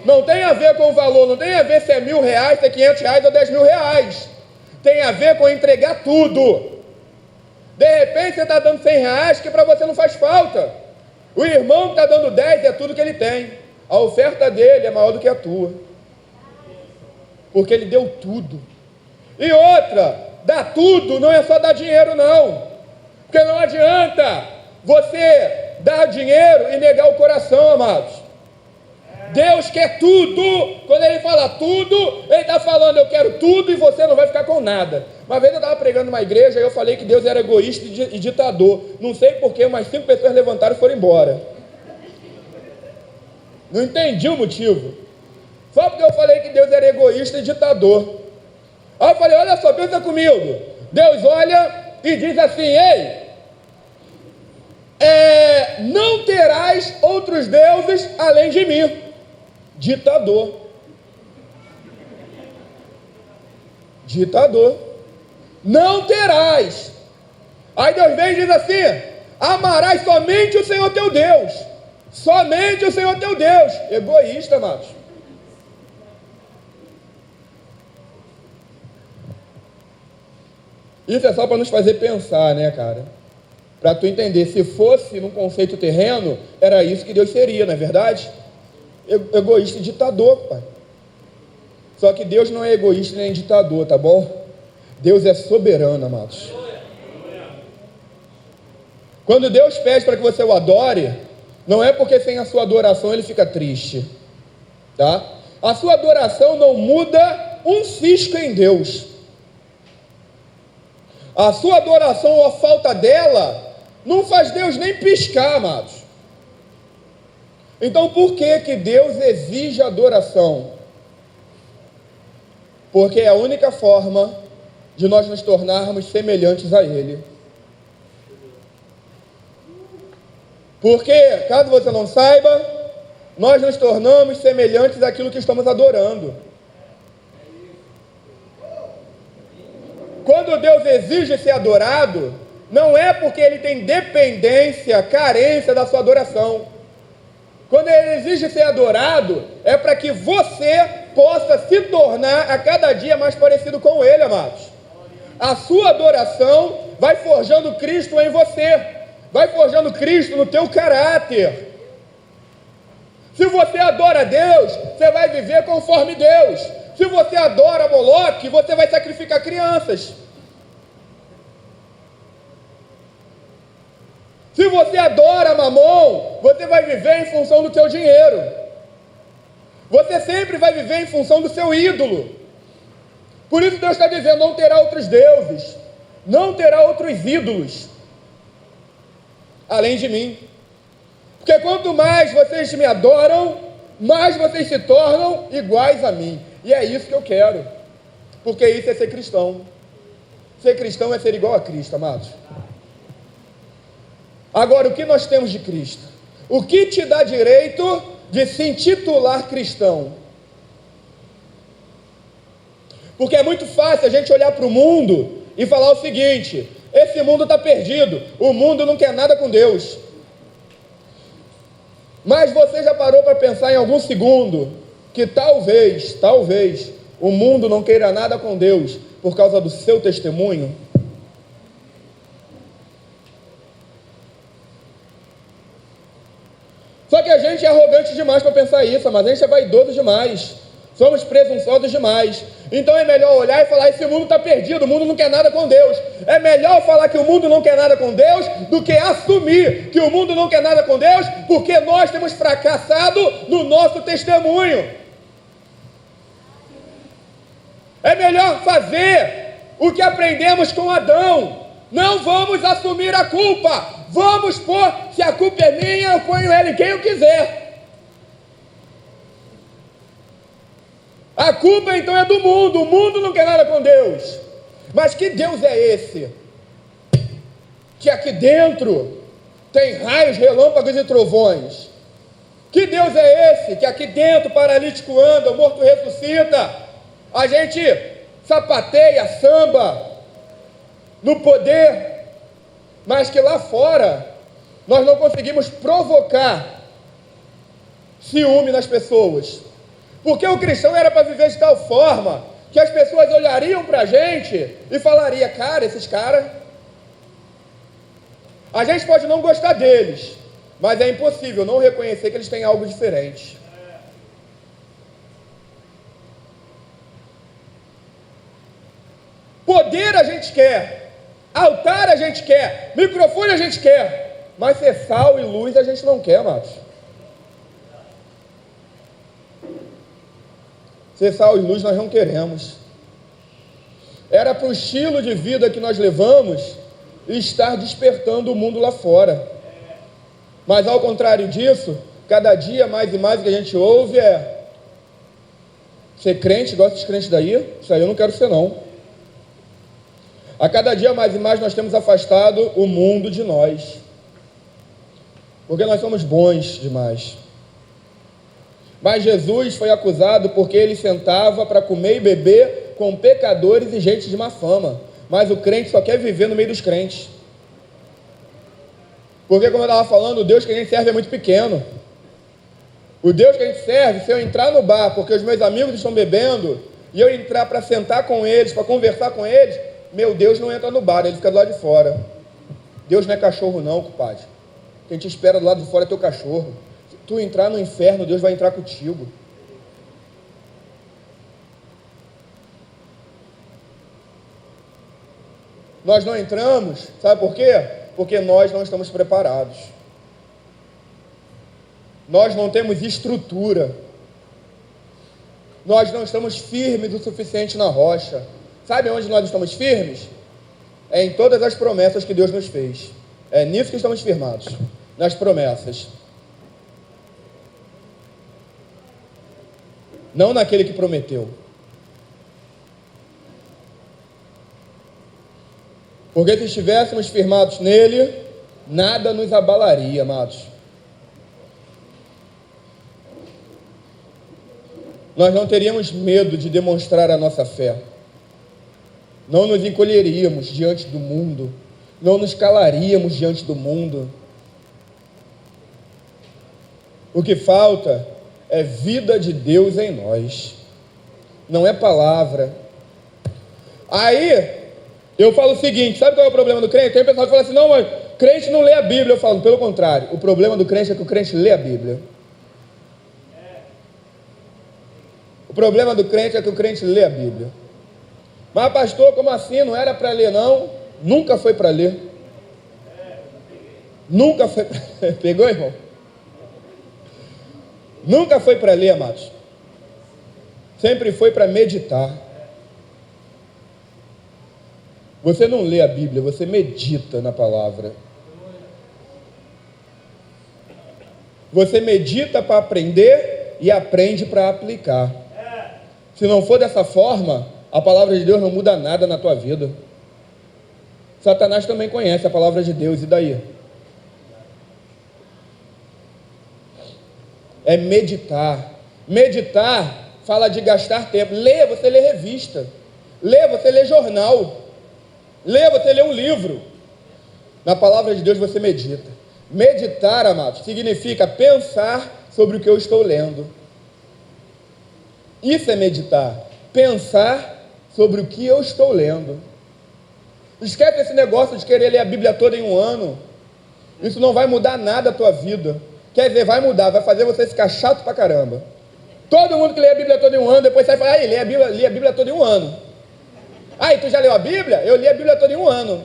Não tem a ver com valor, não tem a ver se é R$1.000, se é R$500 ou R$10.000. Tem a ver com entregar tudo. De repente você está dando R$100 que para você não faz falta. O irmão que está dando 10 é tudo que ele tem. A oferta dele é maior do que a tua. Porque ele deu tudo. E outra, dar tudo não é só dar dinheiro não. Porque não adianta você dar dinheiro e negar o coração, amados. Deus quer tudo. Quando Ele fala tudo, Ele está falando, eu quero tudo e você não vai ficar com nada. Uma vez eu estava pregando numa igreja e eu falei que Deus era egoísta e ditador. Não sei porquê, mas 5 pessoas levantaram e foram embora. Não entendi o motivo. Só porque eu falei que Deus era egoísta e ditador. Aí eu falei, olha só, pensa comigo. Deus olha e diz assim, ei, não terás outros deuses além de mim. Ditador. Ditador. Não terás. Aí Deus vem e diz assim, amarás somente o Senhor teu Deus. Somente o Senhor teu Deus. Egoísta, amados. Isso é só para nos fazer pensar, né, cara? Para tu entender, se fosse num conceito terreno, era isso que Deus seria, não é verdade? Egoísta e ditador, pai. Só que Deus não é egoísta nem ditador, tá bom? Deus é soberano, amados. Quando Deus pede para que você o adore, não é porque sem a sua adoração ele fica triste, tá? A sua adoração não muda um cisco em Deus. A sua adoração ou a falta dela não faz Deus nem piscar, amados. Então por que Deus exige adoração? Porque é a única forma de nós nos tornarmos semelhantes a Ele. Porque, caso você não saiba, nós nos tornamos semelhantes àquilo que estamos adorando. Quando Deus exige ser adorado, não é porque Ele tem dependência, carência da sua adoração. Quando Ele exige ser adorado, é para que você possa se tornar a cada dia mais parecido com Ele, amados. A sua adoração vai forjando Cristo em você, vai forjando Cristo no teu caráter. Se você adora Deus, você vai viver conforme Deus. Se você adora Moloque, você vai sacrificar crianças. você adora Mamon, você vai viver em função do seu dinheiro. Você sempre vai viver em função do seu ídolo. Por isso Deus está dizendo, não terá outros deuses, não terá outros ídolos, além de mim. Porque quanto mais vocês me adoram, mais vocês se tornam iguais a mim. E é isso que eu quero. Porque isso é ser cristão. Ser cristão é ser igual a Cristo, amados. Agora, o que nós temos de Cristo? O que te dá direito de se intitular cristão? Porque é muito fácil a gente olhar para o mundo e falar o seguinte: esse mundo está perdido, o mundo não quer nada com Deus. Mas você já parou para pensar em algum segundo que talvez, o mundo não queira nada com Deus por causa do seu testemunho? Só que a gente é arrogante demais para pensar isso, mas a gente é vaidoso demais, somos presunçosos demais. Então é melhor olhar e falar, esse mundo está perdido, o mundo não quer nada com Deus. É melhor falar que o mundo não quer nada com Deus do que assumir que o mundo não quer nada com Deus, porque nós temos fracassado no nosso testemunho. É melhor fazer o que aprendemos com Adão. Não vamos assumir a culpa. Vamos pôr, se a culpa é minha, eu ponho ela em quem eu quiser. A culpa então é do mundo. O mundo não quer nada com Deus. Mas que Deus é esse? Que aqui dentro tem raios, relâmpagos e trovões. Que Deus é esse? Que aqui dentro o paralítico anda, o morto ressuscita. A gente sapateia, samba no poder, mas que lá fora nós não conseguimos provocar ciúme nas pessoas. Porque o cristão era para viver de tal forma que as pessoas olhariam para a gente e falariam, cara, esses caras, a gente pode não gostar deles, mas é impossível não reconhecer que eles têm algo diferente. Poder a gente quer, altar a gente quer, microfone a gente quer, mas ser sal e luz a gente não quer, amados. Ser sal e luz nós não queremos. Era para o estilo de vida que nós levamos estar despertando o mundo lá fora. Mas ao contrário disso, cada dia mais e mais o que a gente ouve é: ser crente, gosta de crente daí? Isso aí eu não quero ser não. A cada dia mais e mais nós temos afastado o mundo de nós, porque nós somos bons demais. Mas Jesus foi acusado porque ele sentava para comer e beber com pecadores e gente de má fama. Mas o crente só quer viver no meio dos crentes. Porque, como eu estava falando, o Deus que a gente serve é muito pequeno. O Deus que a gente serve, se eu entrar no bar porque os meus amigos estão bebendo, e eu entrar para sentar com eles, para conversar com eles, meu Deus não entra no bar, ele fica do lado de fora. Deus não é cachorro não, compadre. Quem te espera do lado de fora é teu cachorro. Se tu entrar no inferno, Deus vai entrar contigo. Nós não entramos, sabe por quê? Porque nós não estamos preparados. Nós não temos estrutura. Nós não estamos firmes o suficiente na rocha. Sabe onde nós estamos firmes? É em todas as promessas que Deus nos fez. É nisso que estamos firmados, nas promessas. Não naquele que prometeu. Porque se estivéssemos firmados nele, nada nos abalaria, amados. Nós não teríamos medo de demonstrar a nossa fé. Não nos encolheríamos diante do mundo. Não nos calaríamos diante do mundo. O que falta é vida de Deus em nós. Não é palavra. Aí, eu falo o seguinte, sabe qual é o problema do crente? Tem pessoal que fala assim, não, mas crente não lê a Bíblia. Eu falo, pelo contrário, o problema do crente é que o crente lê a Bíblia. O problema do crente é que o crente lê a Bíblia. Mas pastor, como assim? Não era para ler não? Nunca foi para ler. Nunca foi pra... Pegou, irmão? Nunca foi para ler, amados. Sempre foi para meditar. Você não lê a Bíblia, você medita na palavra. Você medita para aprender e aprende para aplicar. Se não for dessa forma, a palavra de Deus não muda nada na tua vida. Satanás também conhece a palavra de Deus, e daí? É meditar. Meditar fala de gastar tempo. Lê, você lê revista. Lê, você lê jornal. Lê, você lê um livro. Na palavra de Deus você medita. Meditar, amados, significa pensar sobre o que eu estou lendo. Isso é meditar. Pensar sobre o que eu estou lendo. Esquece esse negócio de querer ler a Bíblia toda em um ano. Isso não vai mudar nada a tua vida. Quer dizer, vai mudar, vai fazer você ficar chato pra caramba. Todo mundo que lê a Bíblia toda em um ano, depois sai e fala, li a Bíblia toda em um ano. E tu já leu a Bíblia? Eu li a Bíblia toda em um ano.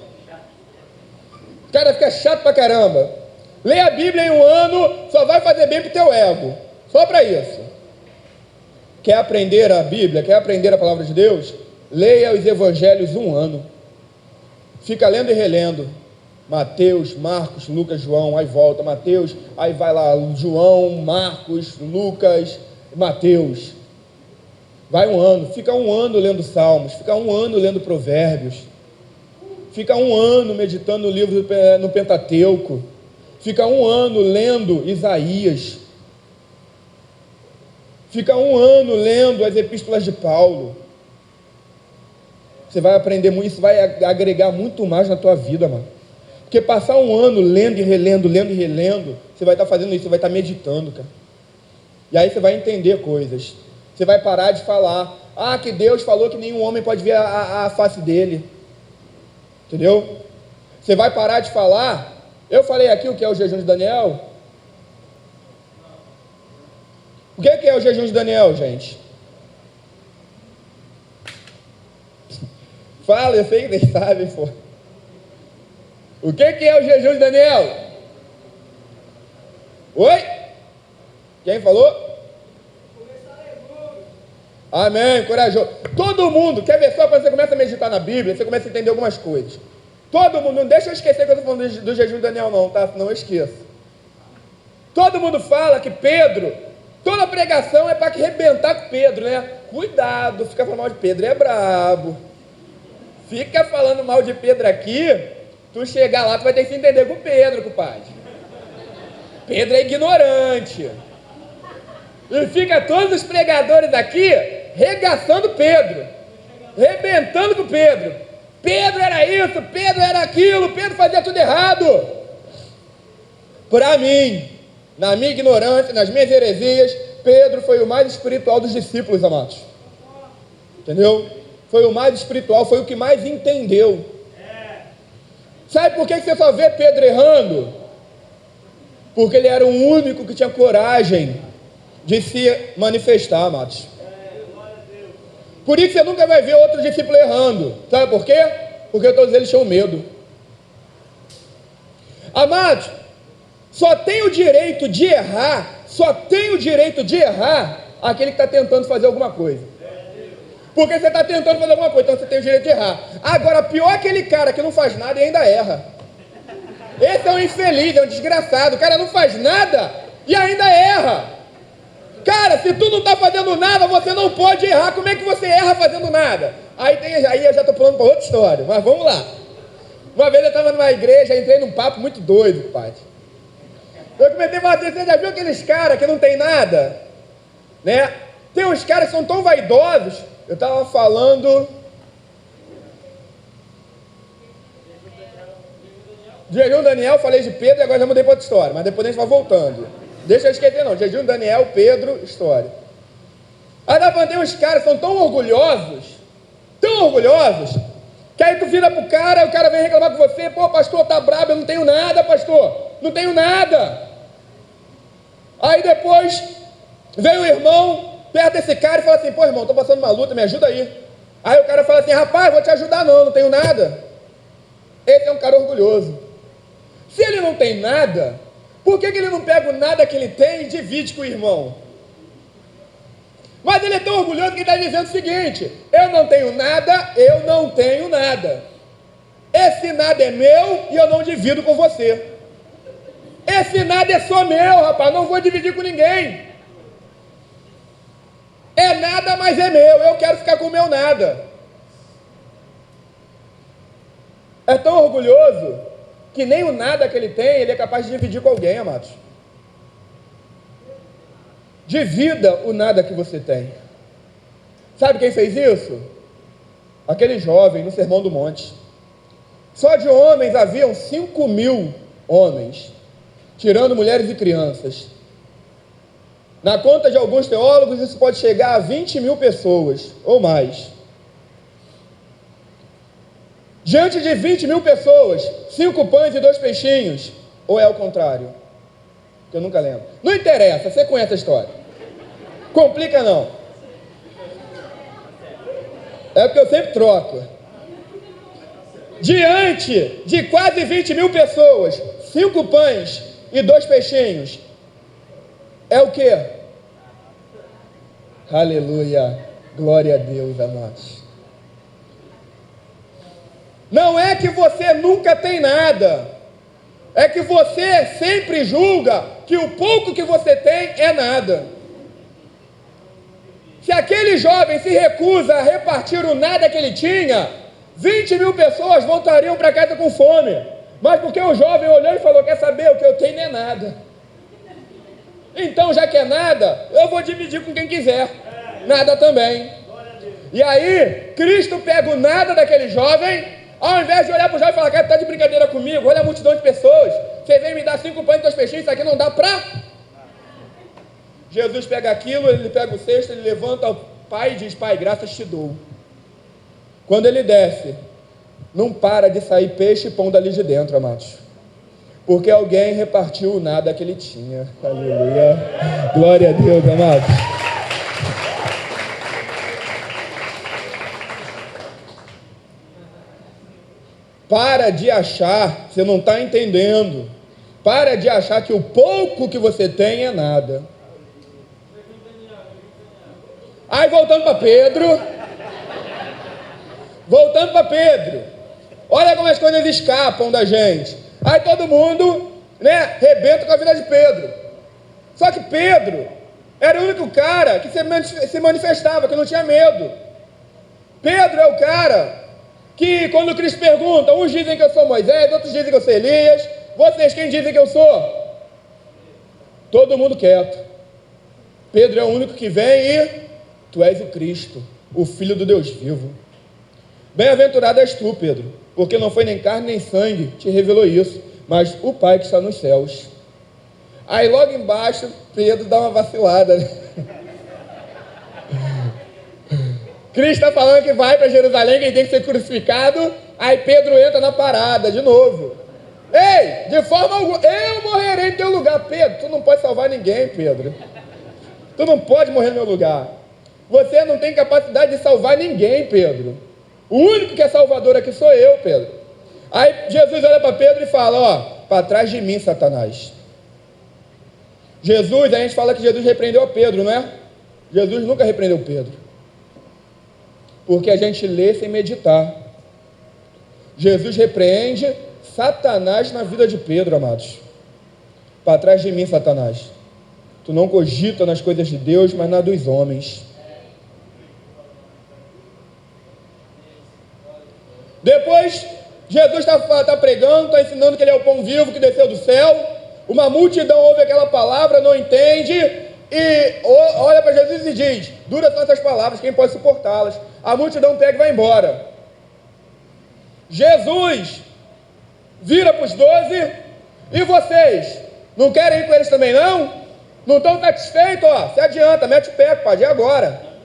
O cara fica chato pra caramba. Lê a Bíblia em um ano, só vai fazer bem pro teu ego. Só para isso. Quer aprender a Bíblia? Quer aprender a palavra de Deus? Leia os evangelhos um ano. Fica lendo e relendo. Mateus, Marcos, Lucas, João, aí volta Mateus, aí vai lá João, Marcos, Lucas, Mateus. Vai um ano, fica um ano lendo Salmos, fica um ano lendo Provérbios, fica um ano meditando no livro no Pentateuco, fica um ano lendo Isaías, fica um ano lendo as epístolas de Paulo. Você vai aprender muito, isso vai agregar muito mais na tua vida, mano. Porque passar um ano lendo e relendo, você vai estar fazendo isso, você vai estar meditando, cara. E aí você vai entender coisas. Você vai parar de falar, que Deus falou que nenhum homem pode ver a face dele. Entendeu? Você vai parar de falar, eu falei aqui o que é o jejum de Daniel. O que é o jejum de Daniel, gente? Fala, eu sei que vocês sabem, pô. O que é o jejum de Daniel? Oi? Quem falou? Amém, corajoso. Todo mundo, quer ver só quando você começa a meditar na Bíblia, você começa a entender algumas coisas. Todo mundo, não deixa eu esquecer que eu estou falando do jejum de Daniel não, tá? Não esqueça. Todo mundo fala que Pedro, toda pregação é para arrebentar com Pedro, né? Cuidado, fica falando mal de Pedro, é brabo. Fica falando mal de Pedro aqui, tu chegar lá, tu vai ter que se entender com Pedro, compadre. Pedro é ignorante. E fica todos os pregadores aqui regaçando Pedro, rebentando com Pedro. Pedro era isso, Pedro era aquilo, Pedro fazia tudo errado. Para mim, na minha ignorância, nas minhas heresias, Pedro foi o mais espiritual dos discípulos, amados. Entendeu? Foi o mais espiritual, foi o que mais entendeu. Sabe por que você só vê Pedro errando? Porque ele era o único que tinha coragem de se manifestar, amados. Por isso você nunca vai ver outro discípulo errando. Sabe por quê? Porque todos eles tinham medo. Amados, só tem o direito de errar, aquele que está tentando fazer alguma coisa. Porque você está tentando fazer alguma coisa, então você tem o direito de errar. Agora, pior é aquele cara que não faz nada e ainda erra. Esse é um infeliz, é um desgraçado. O cara não faz nada e ainda erra. Cara, se tu não está fazendo nada, você não pode errar. Como é que você erra fazendo nada? Aí eu já estou pulando para outra história, mas vamos lá. Uma vez eu estava numa igreja, entrei num papo muito doido, pai. Eu comecei a falar assim, você já viu aqueles caras que não tem nada? Né? Tem uns caras que são tão vaidosos. Eu estava falando de jejum Daniel, falei de Pedro e agora já mudei para outra história, mas depois a gente vai voltando. Deixa eu esquecer não, jejum Daniel, Pedro, história. Aí tem uns caras que são tão orgulhosos, que aí tu vira pro cara, o cara vem reclamar com você, pô, pastor, tá brabo, eu não tenho nada, pastor, não tenho nada. Aí depois vem o irmão perto desse cara e fala assim, pô, irmão, tô passando uma luta, me ajuda aí. Aí o cara fala assim, rapaz, vou te ajudar não tenho nada. Esse é um cara orgulhoso. Se ele não tem nada, por que ele não pega o nada que ele tem e divide com o irmão? Mas ele é tão orgulhoso que está dizendo o seguinte: eu não tenho nada, eu não tenho nada. Esse nada é meu e eu não divido com você. Esse nada é só meu, rapaz, não vou dividir com ninguém. É nada, mas é meu, eu quero ficar com o meu nada. É tão orgulhoso que nem o nada que ele tem, ele é capaz de dividir com alguém, amados. Divida o nada que você tem. Sabe quem fez isso? Aquele jovem no Sermão do Monte. Só de homens haviam 5.000 homens, tirando mulheres e crianças. Na conta de alguns teólogos, isso pode chegar a 20.000 pessoas, ou mais. Diante de 20.000 pessoas, 5 pães e 2 peixinhos, ou é o contrário? Que eu nunca lembro. Não interessa, você conhece a história. Complica não. É porque eu sempre troco. Diante de quase 20.000 pessoas, 5 pães e 2 peixinhos, é o quê? Aleluia, glória a Deus, amados. Não é que você nunca tem nada, é que você sempre julga que o pouco que você tem é nada. Se aquele jovem se recusa a repartir o nada que ele tinha, 20.000 pessoas voltariam para casa com fome, mas porque o jovem olhou e falou: quer saber, o que eu tenho não é nada, então já que é nada, eu vou dividir com quem quiser, nada também. E aí, Cristo pega o nada daquele jovem, ao invés de olhar para o jovem e falar: cara, está de brincadeira comigo, olha a multidão de pessoas, você vem me dar 5 pães e 2 peixinhos, isso aqui não dá para... Jesus pega aquilo, ele pega o cesto, ele levanta ao Pai e diz: Pai, graças te dou. Quando ele desce, não para de sair peixe e pão dali de dentro, amados, porque alguém repartiu o nada que ele tinha. Aleluia, glória a Deus, amados. Para de achar, você não está entendendo, para de achar que o pouco que você tem é nada. Aí voltando para Pedro, olha como as coisas escapam da gente. Aí todo mundo, rebenta com a vida de Pedro. Só que Pedro era o único cara que se manifestava, que não tinha medo. Pedro é o cara que, quando Cristo pergunta, uns dizem que eu sou Moisés, outros dizem que eu sou Elias, vocês quem dizem que eu sou? Todo mundo quieto. Pedro é o único que vem e: tu és o Cristo, o Filho do Deus vivo. Bem-aventurado és tu, Pedro, porque não foi nem carne nem sangue que te revelou isso, mas o Pai que está nos céus. Aí logo embaixo, Pedro dá uma vacilada, né? Cristo está falando que vai para Jerusalém, que ele tem que ser crucificado. Aí Pedro entra na parada de novo. Ei, de forma alguma, eu morrerei em teu lugar. Pedro, tu não pode salvar ninguém, Pedro. Tu não pode morrer no meu lugar. Você não tem capacidade de salvar ninguém, Pedro. O único que é salvador aqui sou eu, Pedro. Aí Jesus olha para Pedro e fala: ó, para trás de mim, Satanás. Jesus, a gente fala que Jesus repreendeu a Pedro, não é? Jesus nunca repreendeu Pedro, porque a gente lê sem meditar. Jesus repreende Satanás na vida de Pedro, amados. Para trás de mim, Satanás. Tu não cogita nas coisas de Deus, mas na dos homens. Depois, Jesus está pregando, está ensinando que ele é o pão vivo que desceu do céu. Uma multidão ouve aquela palavra, não entende, e olha para Jesus e diz: duras são essas palavras, quem pode suportá-las? A multidão pega e vai embora. Jesus vira para os 12: e vocês, não querem ir com eles também não? Não estão satisfeitos? Ó, se adianta, mete o pé, pode ir agora.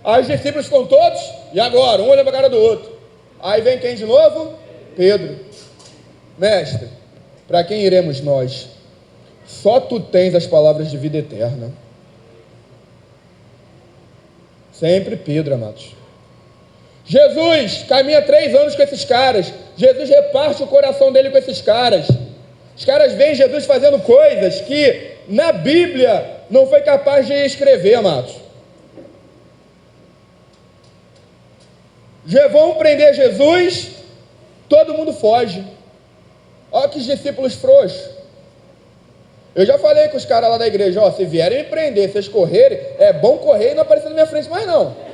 Aí os discípulos ficam todos, e agora? Um olha para a cara do outro. Aí vem quem de novo? Pedro: mestre, para quem iremos nós? Só tu tens as palavras de vida eterna. Sempre Pedro, amados. Jesus caminha 3 anos com esses caras. Jesus reparte o coração dele com esses caras. Os caras veem Jesus fazendo coisas que na Bíblia não foi capaz de escrever, amados. Vão prender Jesus, todo mundo foge. Olha que discípulos frouxos. Eu já falei com os caras lá da igreja, ó, se vierem me prender, vocês correrem, é bom correr e não aparecer na minha frente mais não.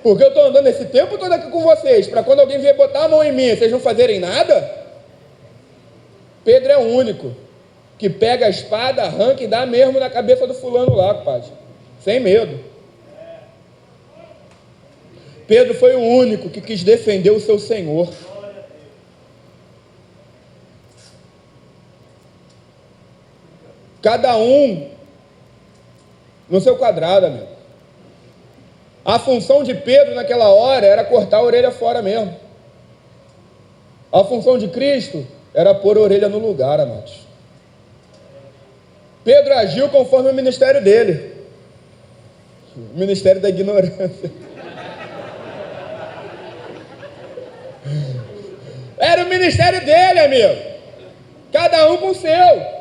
Porque eu estou andando esse tempo todo aqui com vocês, para quando alguém vier botar a mão em mim, vocês não fazerem nada. Pedro é o único que pega a espada, arranca e dá mesmo na cabeça do fulano lá, compadre. Sem medo. Pedro foi o único que quis defender o seu Senhor. Cada um no seu quadrado, amigo. A função de Pedro naquela hora era cortar a orelha fora mesmo. A função de Cristo era pôr a orelha no lugar, amados. Pedro agiu conforme o ministério dele. O ministério da ignorância. Era o ministério dele, amigo. Cada um com o seu.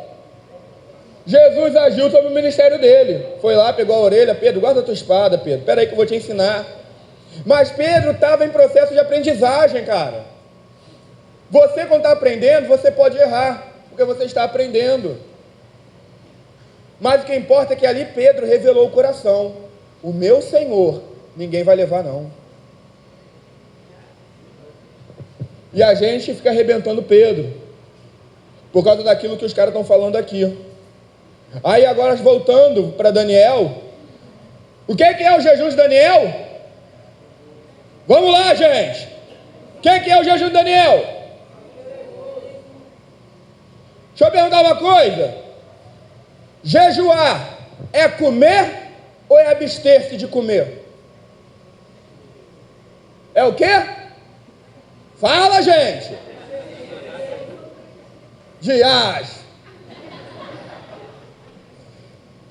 Jesus agiu sobre o ministério dele. Foi lá, pegou a orelha. Pedro, guarda a tua espada, Pedro. Espera aí que eu vou te ensinar. Mas Pedro estava em processo de aprendizagem, cara. Você, quando está aprendendo, você pode errar, porque você está aprendendo. Mas o que importa é que ali Pedro revelou o coração. O meu Senhor, ninguém vai levar não. E a gente fica arrebentando Pedro, por causa daquilo que os caras estão falando aqui. Aí agora, voltando para Daniel, o que é o jejum de Daniel? Vamos lá, gente. O que é o jejum de Daniel? Deixa eu perguntar uma coisa. Jejuar é comer ou é abster-se de comer? É o quê? Fala, gente. Dias.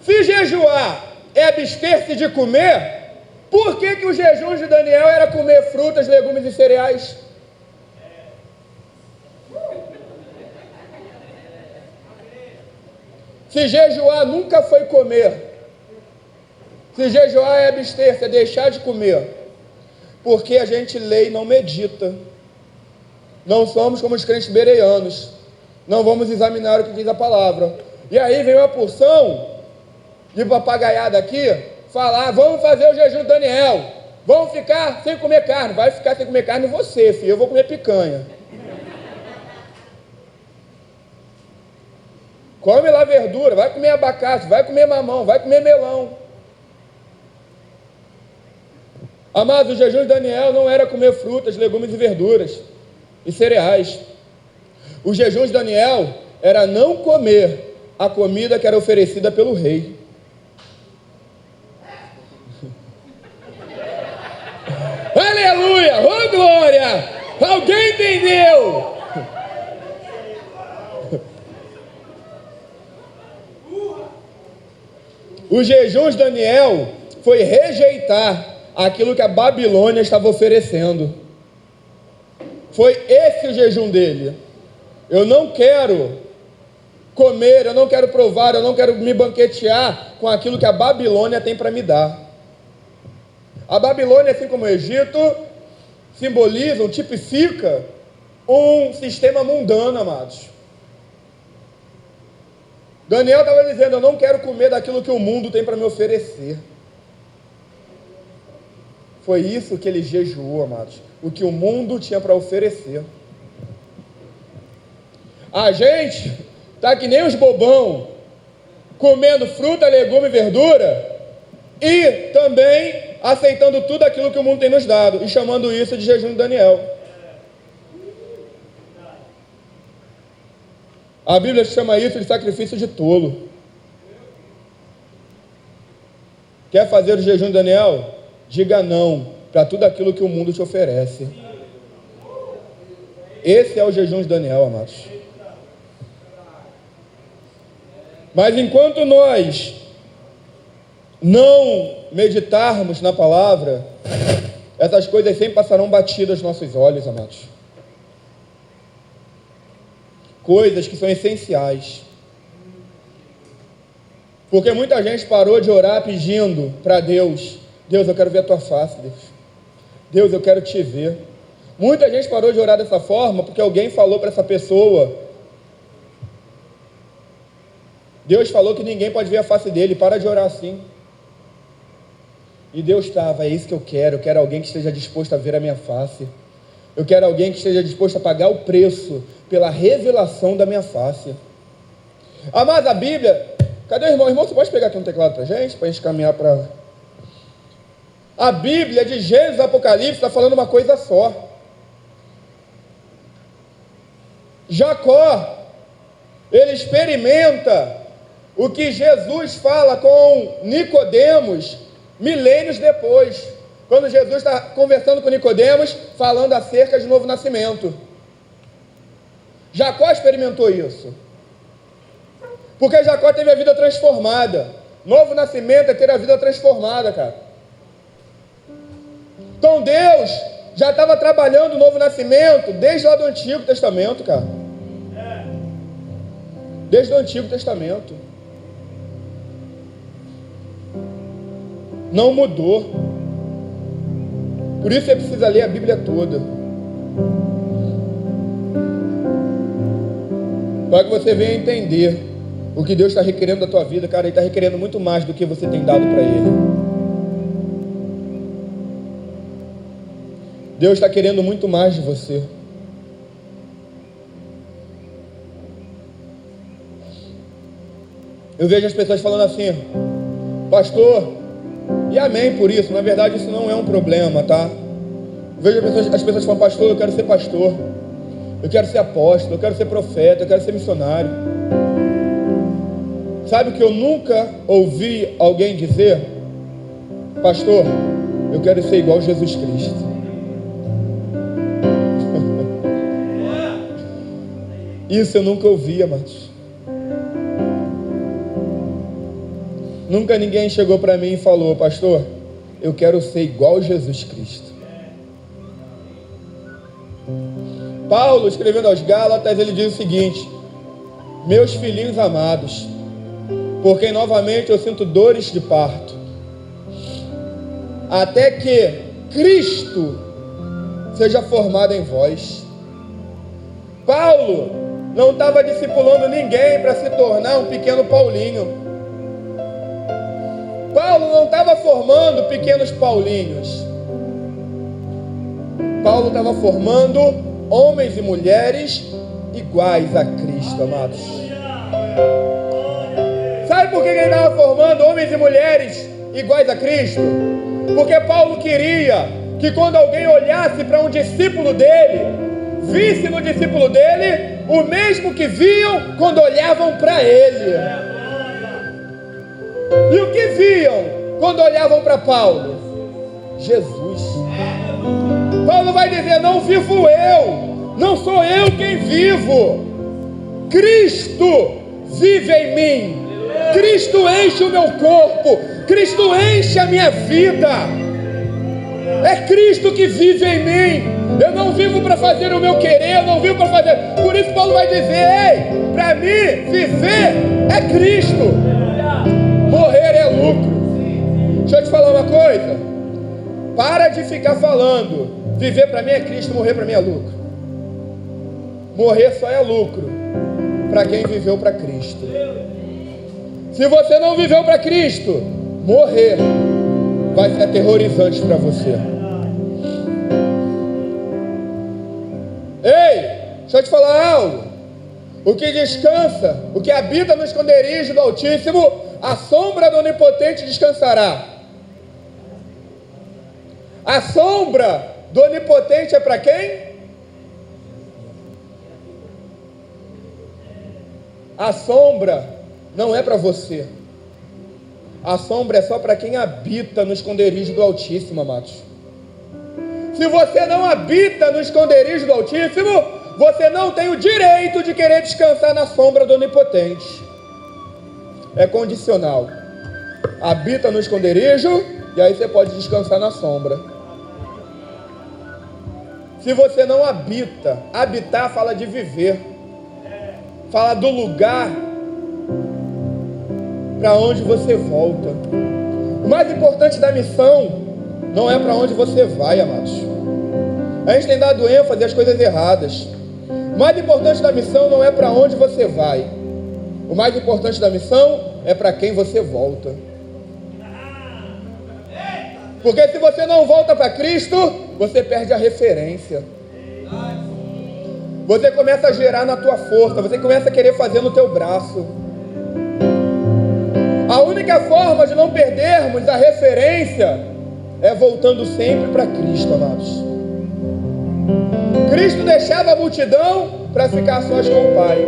Se jejuar é abster-se de comer, por que o jejum de Daniel era comer frutas, legumes e cereais? Se jejuar nunca foi comer. Se jejuar é abster-se, é deixar de comer. Porque a gente lê e não medita. Não somos como os crentes bereanos. Não vamos examinar o que diz a palavra. E aí vem uma porção de papagaiada aqui, falar, vamos fazer o jejum de Daniel. Vamos ficar sem comer carne. Vai ficar sem comer carne você, filho. Eu vou comer picanha. Come lá verdura, vai comer abacate, vai comer mamão, vai comer melão. Amados, o jejum de Daniel não era comer frutas, legumes e verduras e cereais. O jejum de Daniel era não comer a comida que era oferecida pelo rei. Aleluia! Oh glória! Alguém entendeu? O jejum de Daniel foi rejeitar aquilo que a Babilônia estava oferecendo. Foi esse o jejum dele. Eu não quero comer, eu não quero provar, eu não quero me banquetear com aquilo que a Babilônia tem para me dar. A Babilônia, assim como o Egito, simbolizam, tipifica um sistema mundano, amados. Daniel estava dizendo, eu não quero comer daquilo que o mundo tem para me oferecer. Foi isso que ele jejuou, amados. O que o mundo tinha para oferecer. A gente está que nem os bobão, comendo fruta, legume e verdura, e também aceitando tudo aquilo que o mundo tem nos dado, e chamando isso de jejum de Daniel. A Bíblia chama isso de sacrifício de tolo. Quer fazer o jejum de Daniel? Diga não para tudo aquilo que o mundo te oferece. Esse é o jejum de Daniel, amados. Mas enquanto nós não meditarmos na palavra, essas coisas sempre passarão batidas aos nossos olhos, amados. Coisas que são essenciais. Porque muita gente parou de orar pedindo para Deus: Deus, eu quero ver a tua face, Deus. Deus, eu quero te ver. Muita gente parou de orar dessa forma porque alguém falou para essa pessoa: Deus falou que ninguém pode ver a face dele, para de orar assim. E Deus estava: é isso que eu quero alguém que esteja disposto a ver a minha face. Eu quero alguém que esteja disposto a pagar o preço pela revelação da minha face. Mas a Bíblia, cadê o irmão? Irmão, você pode pegar aqui um teclado para a gente caminhar para... A Bíblia de Gênesis e Apocalipse está falando uma coisa só. Jacó, ele experimenta o que Jesus fala com Nicodemos milênios depois, quando Jesus está conversando com Nicodemos, falando acerca de novo nascimento. Jacó experimentou isso, porque Jacó teve a vida transformada. Novo nascimento é ter a vida transformada, cara. Então Deus já estava trabalhando o novo nascimento desde lá do Antigo Testamento, cara. Desde o Antigo Testamento. Não mudou. Por isso você precisa ler a Bíblia toda, para que você venha entender o que Deus está requerendo da tua vida. Cara, Ele está requerendo muito mais do que você tem dado para Ele. Deus está querendo muito mais de você. Eu vejo as pessoas falando assim: pastor, e amém por isso. Na verdade isso não é um problema, tá? Eu vejo as pessoas falando: pastor, eu quero ser pastor, eu quero ser apóstolo, eu quero ser profeta, eu quero ser missionário. Sabe o que eu nunca ouvi alguém dizer? Pastor, eu quero ser igual a Jesus Cristo. Isso eu nunca ouvi, amados. Nunca ninguém chegou para mim e falou: pastor, eu quero ser igual a Jesus Cristo. Paulo, escrevendo aos Gálatas, ele diz o seguinte: meus filhinhos amados, por quem novamente eu sinto dores de parto, até que Cristo seja formado em vós. Paulo não estava discipulando ninguém para se tornar um pequeno Paulinho. Paulo não estava formando pequenos Paulinhos. Paulo estava formando homens e mulheres iguais a Cristo, amados. Sabe por que ele estava formando homens e mulheres iguais a Cristo? Porque Paulo queria que quando alguém olhasse para um discípulo dele, visse no discípulo dele o mesmo que viam quando olhavam para ele. E o que viam quando olhavam para Paulo? Jesus. Paulo vai dizer: não vivo eu, não sou eu quem vivo, Cristo vive em mim. Cristo enche o meu corpo, Cristo enche a minha vida. É Cristo que vive em mim. Eu não vivo para fazer o meu querer, eu não vivo para fazer. Por isso Paulo vai dizer: ei, para mim viver é Cristo, morrer é lucro. Deixa eu te falar uma coisa: para de ficar falando viver para mim é Cristo, morrer para mim é lucro. Morrer só é lucro para quem viveu para Cristo. Se você não viveu para Cristo, morrer vai ser aterrorizante para você. Ei, deixa eu te falar algo. O que descansa, o que habita no esconderijo do Altíssimo, a sombra do Onipotente descansará. A sombra do Onipotente é para quem? A sombra não é para você. A sombra é só para quem habita no esconderijo do Altíssimo, amados. Se você não habita no esconderijo do Altíssimo, você não tem o direito de querer descansar na sombra do Onipotente. É condicional. Habita no esconderijo e aí você pode descansar na sombra. se você não habita. Habitar fala de viver, fala do lugar para onde você volta. O mais importante da missão não é para onde você vai, amados. A gente tem dado ênfase às coisas erradas. O mais importante da missão não é para onde você vai. O mais importante da missão é para quem você volta. Porque se você não volta para Cristo, você perde a referência. Você começa a gerar na tua força, você começa a querer fazer no teu braço. A única forma de não perdermos a referência é voltando sempre para Cristo, amados. Cristo deixava a multidão para ficar sós com o Pai.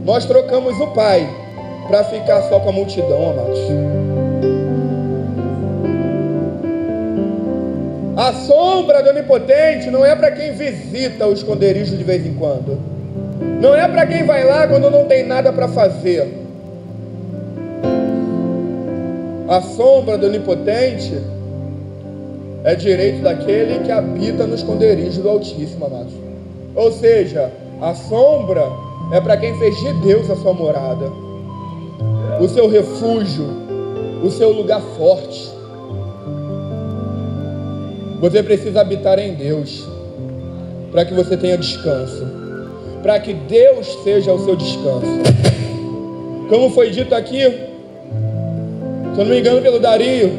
Nós trocamos o Pai para ficar só com a multidão, amados. A sombra do Onipotente não é para quem visita o esconderijo de vez em quando. Não é para quem vai lá quando não tem nada para fazer. A sombra do Onipotente é direito daquele que habita no esconderijo do Altíssimo, amados. Ou seja, a sombra é para quem fez de Deus a sua morada, o seu refúgio, o seu lugar forte. Você precisa habitar em Deus para que você tenha descanso, para que Deus seja o seu descanso. Como foi dito aqui, se eu não me engano pelo Dario,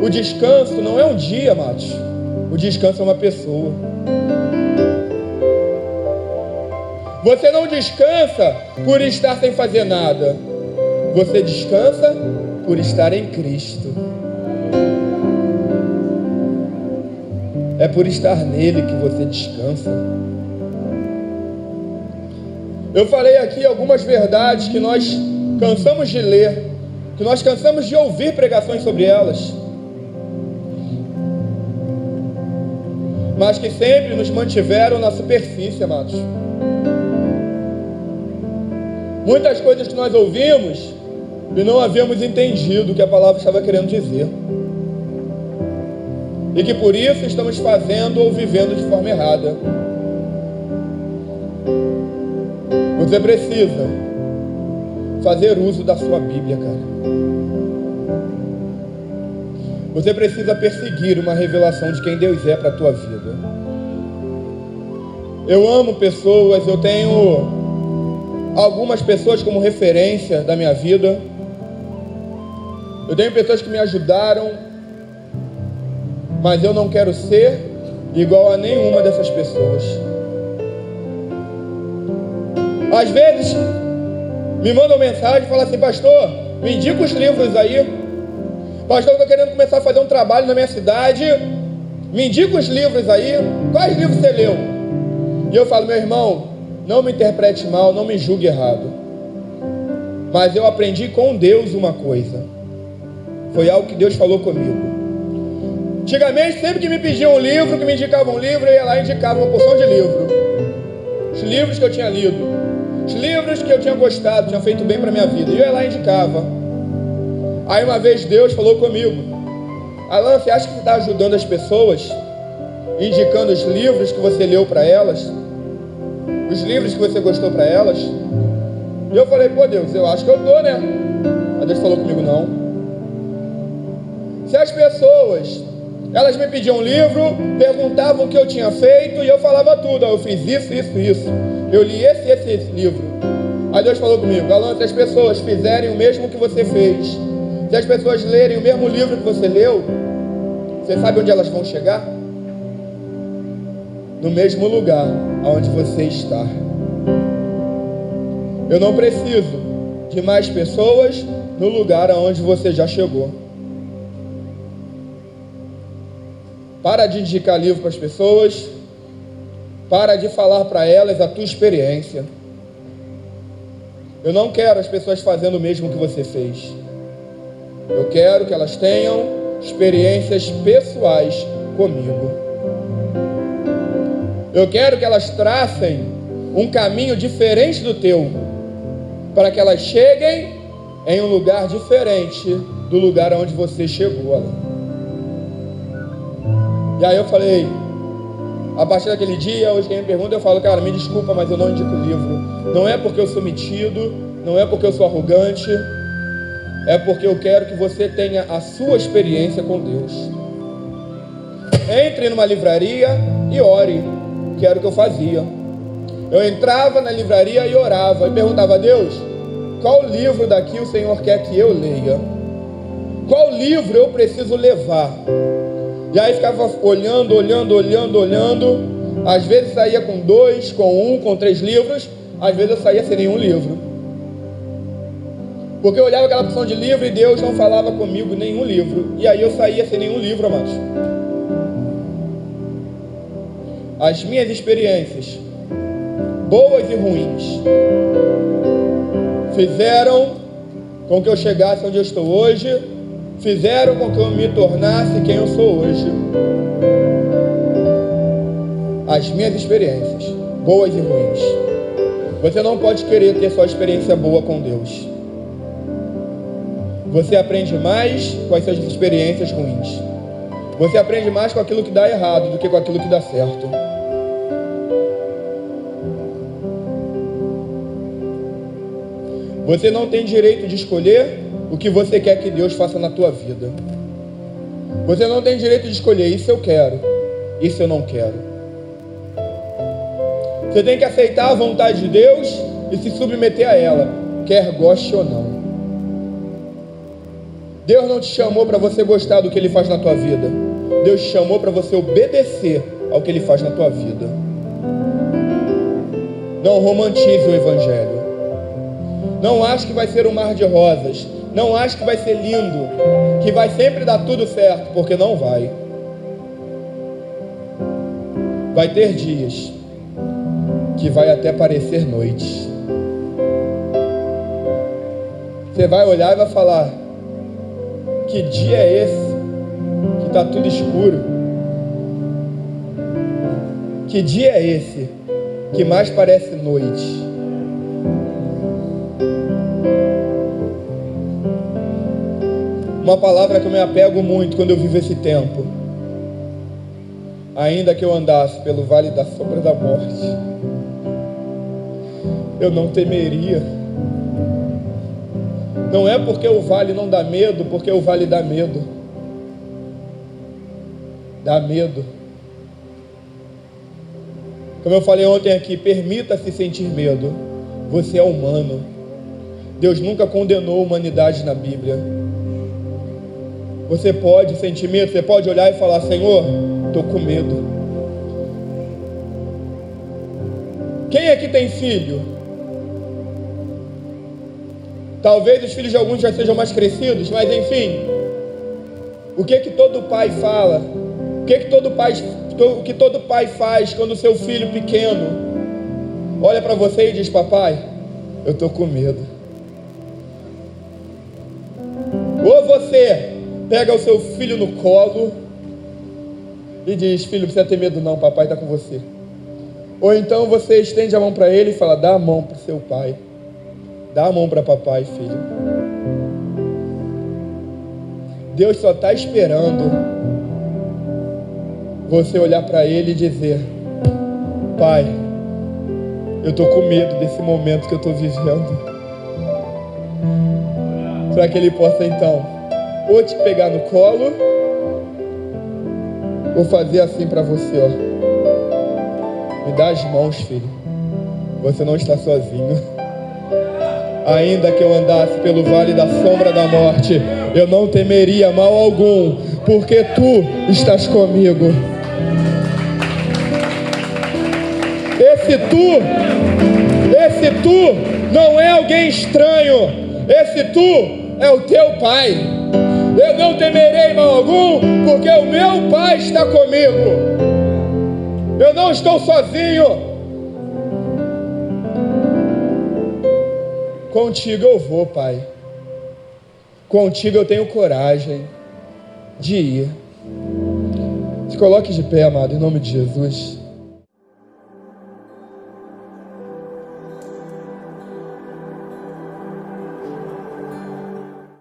o descanso não é um dia, amados. O descanso é uma pessoa. Você não descansa por estar sem fazer nada. Você descansa por estar em Cristo. É por estar nele que você descansa. Eu falei aqui algumas verdades que nós cansamos de ler, que nós cansamos de ouvir pregações sobre elas, mas que sempre nos mantiveram na superfície, amados. Muitas coisas que nós ouvimos e não havíamos entendido o que a palavra estava querendo dizer, e que por isso estamos fazendo ou vivendo de forma errada. Você precisa fazer uso da sua Bíblia, cara. Você precisa perseguir uma revelação de quem Deus é para a tua vida. Eu amo pessoas, eu tenho algumas pessoas como referência da minha vida. Eu tenho pessoas que me ajudaram, mas eu não quero ser igual a nenhuma dessas pessoas. Às vezes me mandam mensagem e falam assim: pastor, me indica os livros aí. Pastor, eu estou querendo começar a fazer um trabalho na minha cidade, me indica os livros aí. Quais livros você leu? E eu falo: meu irmão, não me interprete mal, não me julgue errado, mas eu aprendi com Deus uma coisa. Foi algo que Deus falou comigo. Antigamente, sempre que me pediam um livro, que me indicavam um livro, eu ia lá e indicava uma porção de livro. Os livros que eu tinha lido, os livros que eu tinha gostado, tinham feito bem para a minha vida, e eu ia lá e indicava. Aí uma vez Deus falou comigo: Alan, você acha que você está ajudando as pessoas, indicando os livros que você leu para elas, os livros que você gostou para elas? E eu falei: pô Deus, eu acho que eu estou, né? Aí Deus falou comigo: não. Se as pessoas, elas me pediam um livro, perguntavam o que eu tinha feito, e eu falava tudo: eu fiz isso, eu li esse livro. Aí Deus falou comigo: Alan, se as pessoas fizerem o mesmo que você fez, se as pessoas lerem o mesmo livro que você leu, você sabe onde elas vão chegar? No mesmo lugar onde você está. Eu não preciso de mais pessoas no lugar aonde você já chegou. Para de indicar livro para as pessoas. Para de falar para elas a tua experiência. Eu não quero as pessoas fazendo o mesmo que você fez. Eu quero que elas tenham experiências pessoais comigo. Eu quero que elas tracem um caminho diferente do teu, para que elas cheguem em um lugar diferente do lugar onde você chegou. E aí eu falei, a partir daquele dia, hoje quem me pergunta, eu falo, cara, me desculpa, mas eu não indico o livro. Não é porque eu sou metido, não é porque eu sou arrogante, é porque eu quero que você tenha a sua experiência com Deus. Entre numa livraria e ore, que era o que eu fazia. Eu entrava na livraria e orava, e perguntava a Deus, qual livro daqui o Senhor quer que eu leia? Qual livro eu preciso levar? E aí ficava olhando, às vezes saía com 2, com 1, com 3 livros, às vezes eu saía sem nenhum livro. Porque eu olhava aquela opção de livro e Deus não falava comigo nenhum livro. E aí eu saía sem nenhum livro, amados. As minhas experiências, boas e ruins, fizeram com que eu chegasse onde eu estou hoje, fizeram com que eu me tornasse quem eu sou hoje. As minhas experiências, boas e ruins. Você não pode querer ter só experiência boa com Deus. Você aprende mais com as suas experiências ruins. Você aprende mais com aquilo que dá errado do que com aquilo que dá certo. Você não tem direito de escolher o que você quer que Deus faça na tua vida. Você não tem direito de escolher, isso eu quero, isso eu não quero. Você tem que aceitar a vontade de Deus e se submeter a ela, quer goste ou não. Deus não te chamou para você gostar do que Ele faz na tua vida. Deus te chamou para você obedecer ao que Ele faz na tua vida. Não romantize o Evangelho. Não ache que vai ser um mar de rosas. Não ache que vai ser lindo, que vai sempre dar tudo certo, porque não vai. Vai ter dias que vai até parecer noite. Você vai olhar e vai falar, que dia é esse que está tudo escuro? Que dia é esse que mais parece noite? Uma palavra que eu me apego muito quando eu vivo esse tempo. Ainda que eu andasse pelo vale da sombra da morte, eu não temeria. Não é porque o vale não dá medo, porque o vale dá medo. Dá medo. Como eu falei ontem aqui, permita-se sentir medo. Você é humano. Deus nunca condenou a humanidade na Bíblia. Você pode sentir medo, você pode olhar e falar, Senhor, estou com medo. Quem aqui tem filho? Talvez os filhos de alguns já sejam mais crescidos, mas enfim, o que todo pai fala? O que todo pai faz quando o seu filho pequeno olha para você e diz, papai, eu estou com medo. Ou você pega o seu filho no colo e diz, filho, não precisa ter medo não, papai está com você. Ou então você estende a mão para ele e fala, dá a mão para o seu pai. Dá a mão para papai, filho. Deus só está esperando você olhar para ele e dizer, pai, eu estou com medo desse momento que eu estou vivendo. Para que ele possa então ou te pegar no colo, ou fazer assim para você, ó. Me dá as mãos, filho. Você não está sozinho. Ainda que eu andasse pelo vale da sombra da morte, eu não temeria mal algum, porque tu estás comigo. Esse tu não é alguém estranho. Esse tu é o teu pai. Eu não temerei mal algum, porque o meu pai está comigo. Eu não estou sozinho. Contigo eu vou, pai. Contigo eu tenho coragem de ir. Se coloque de pé, amado, em nome de Jesus.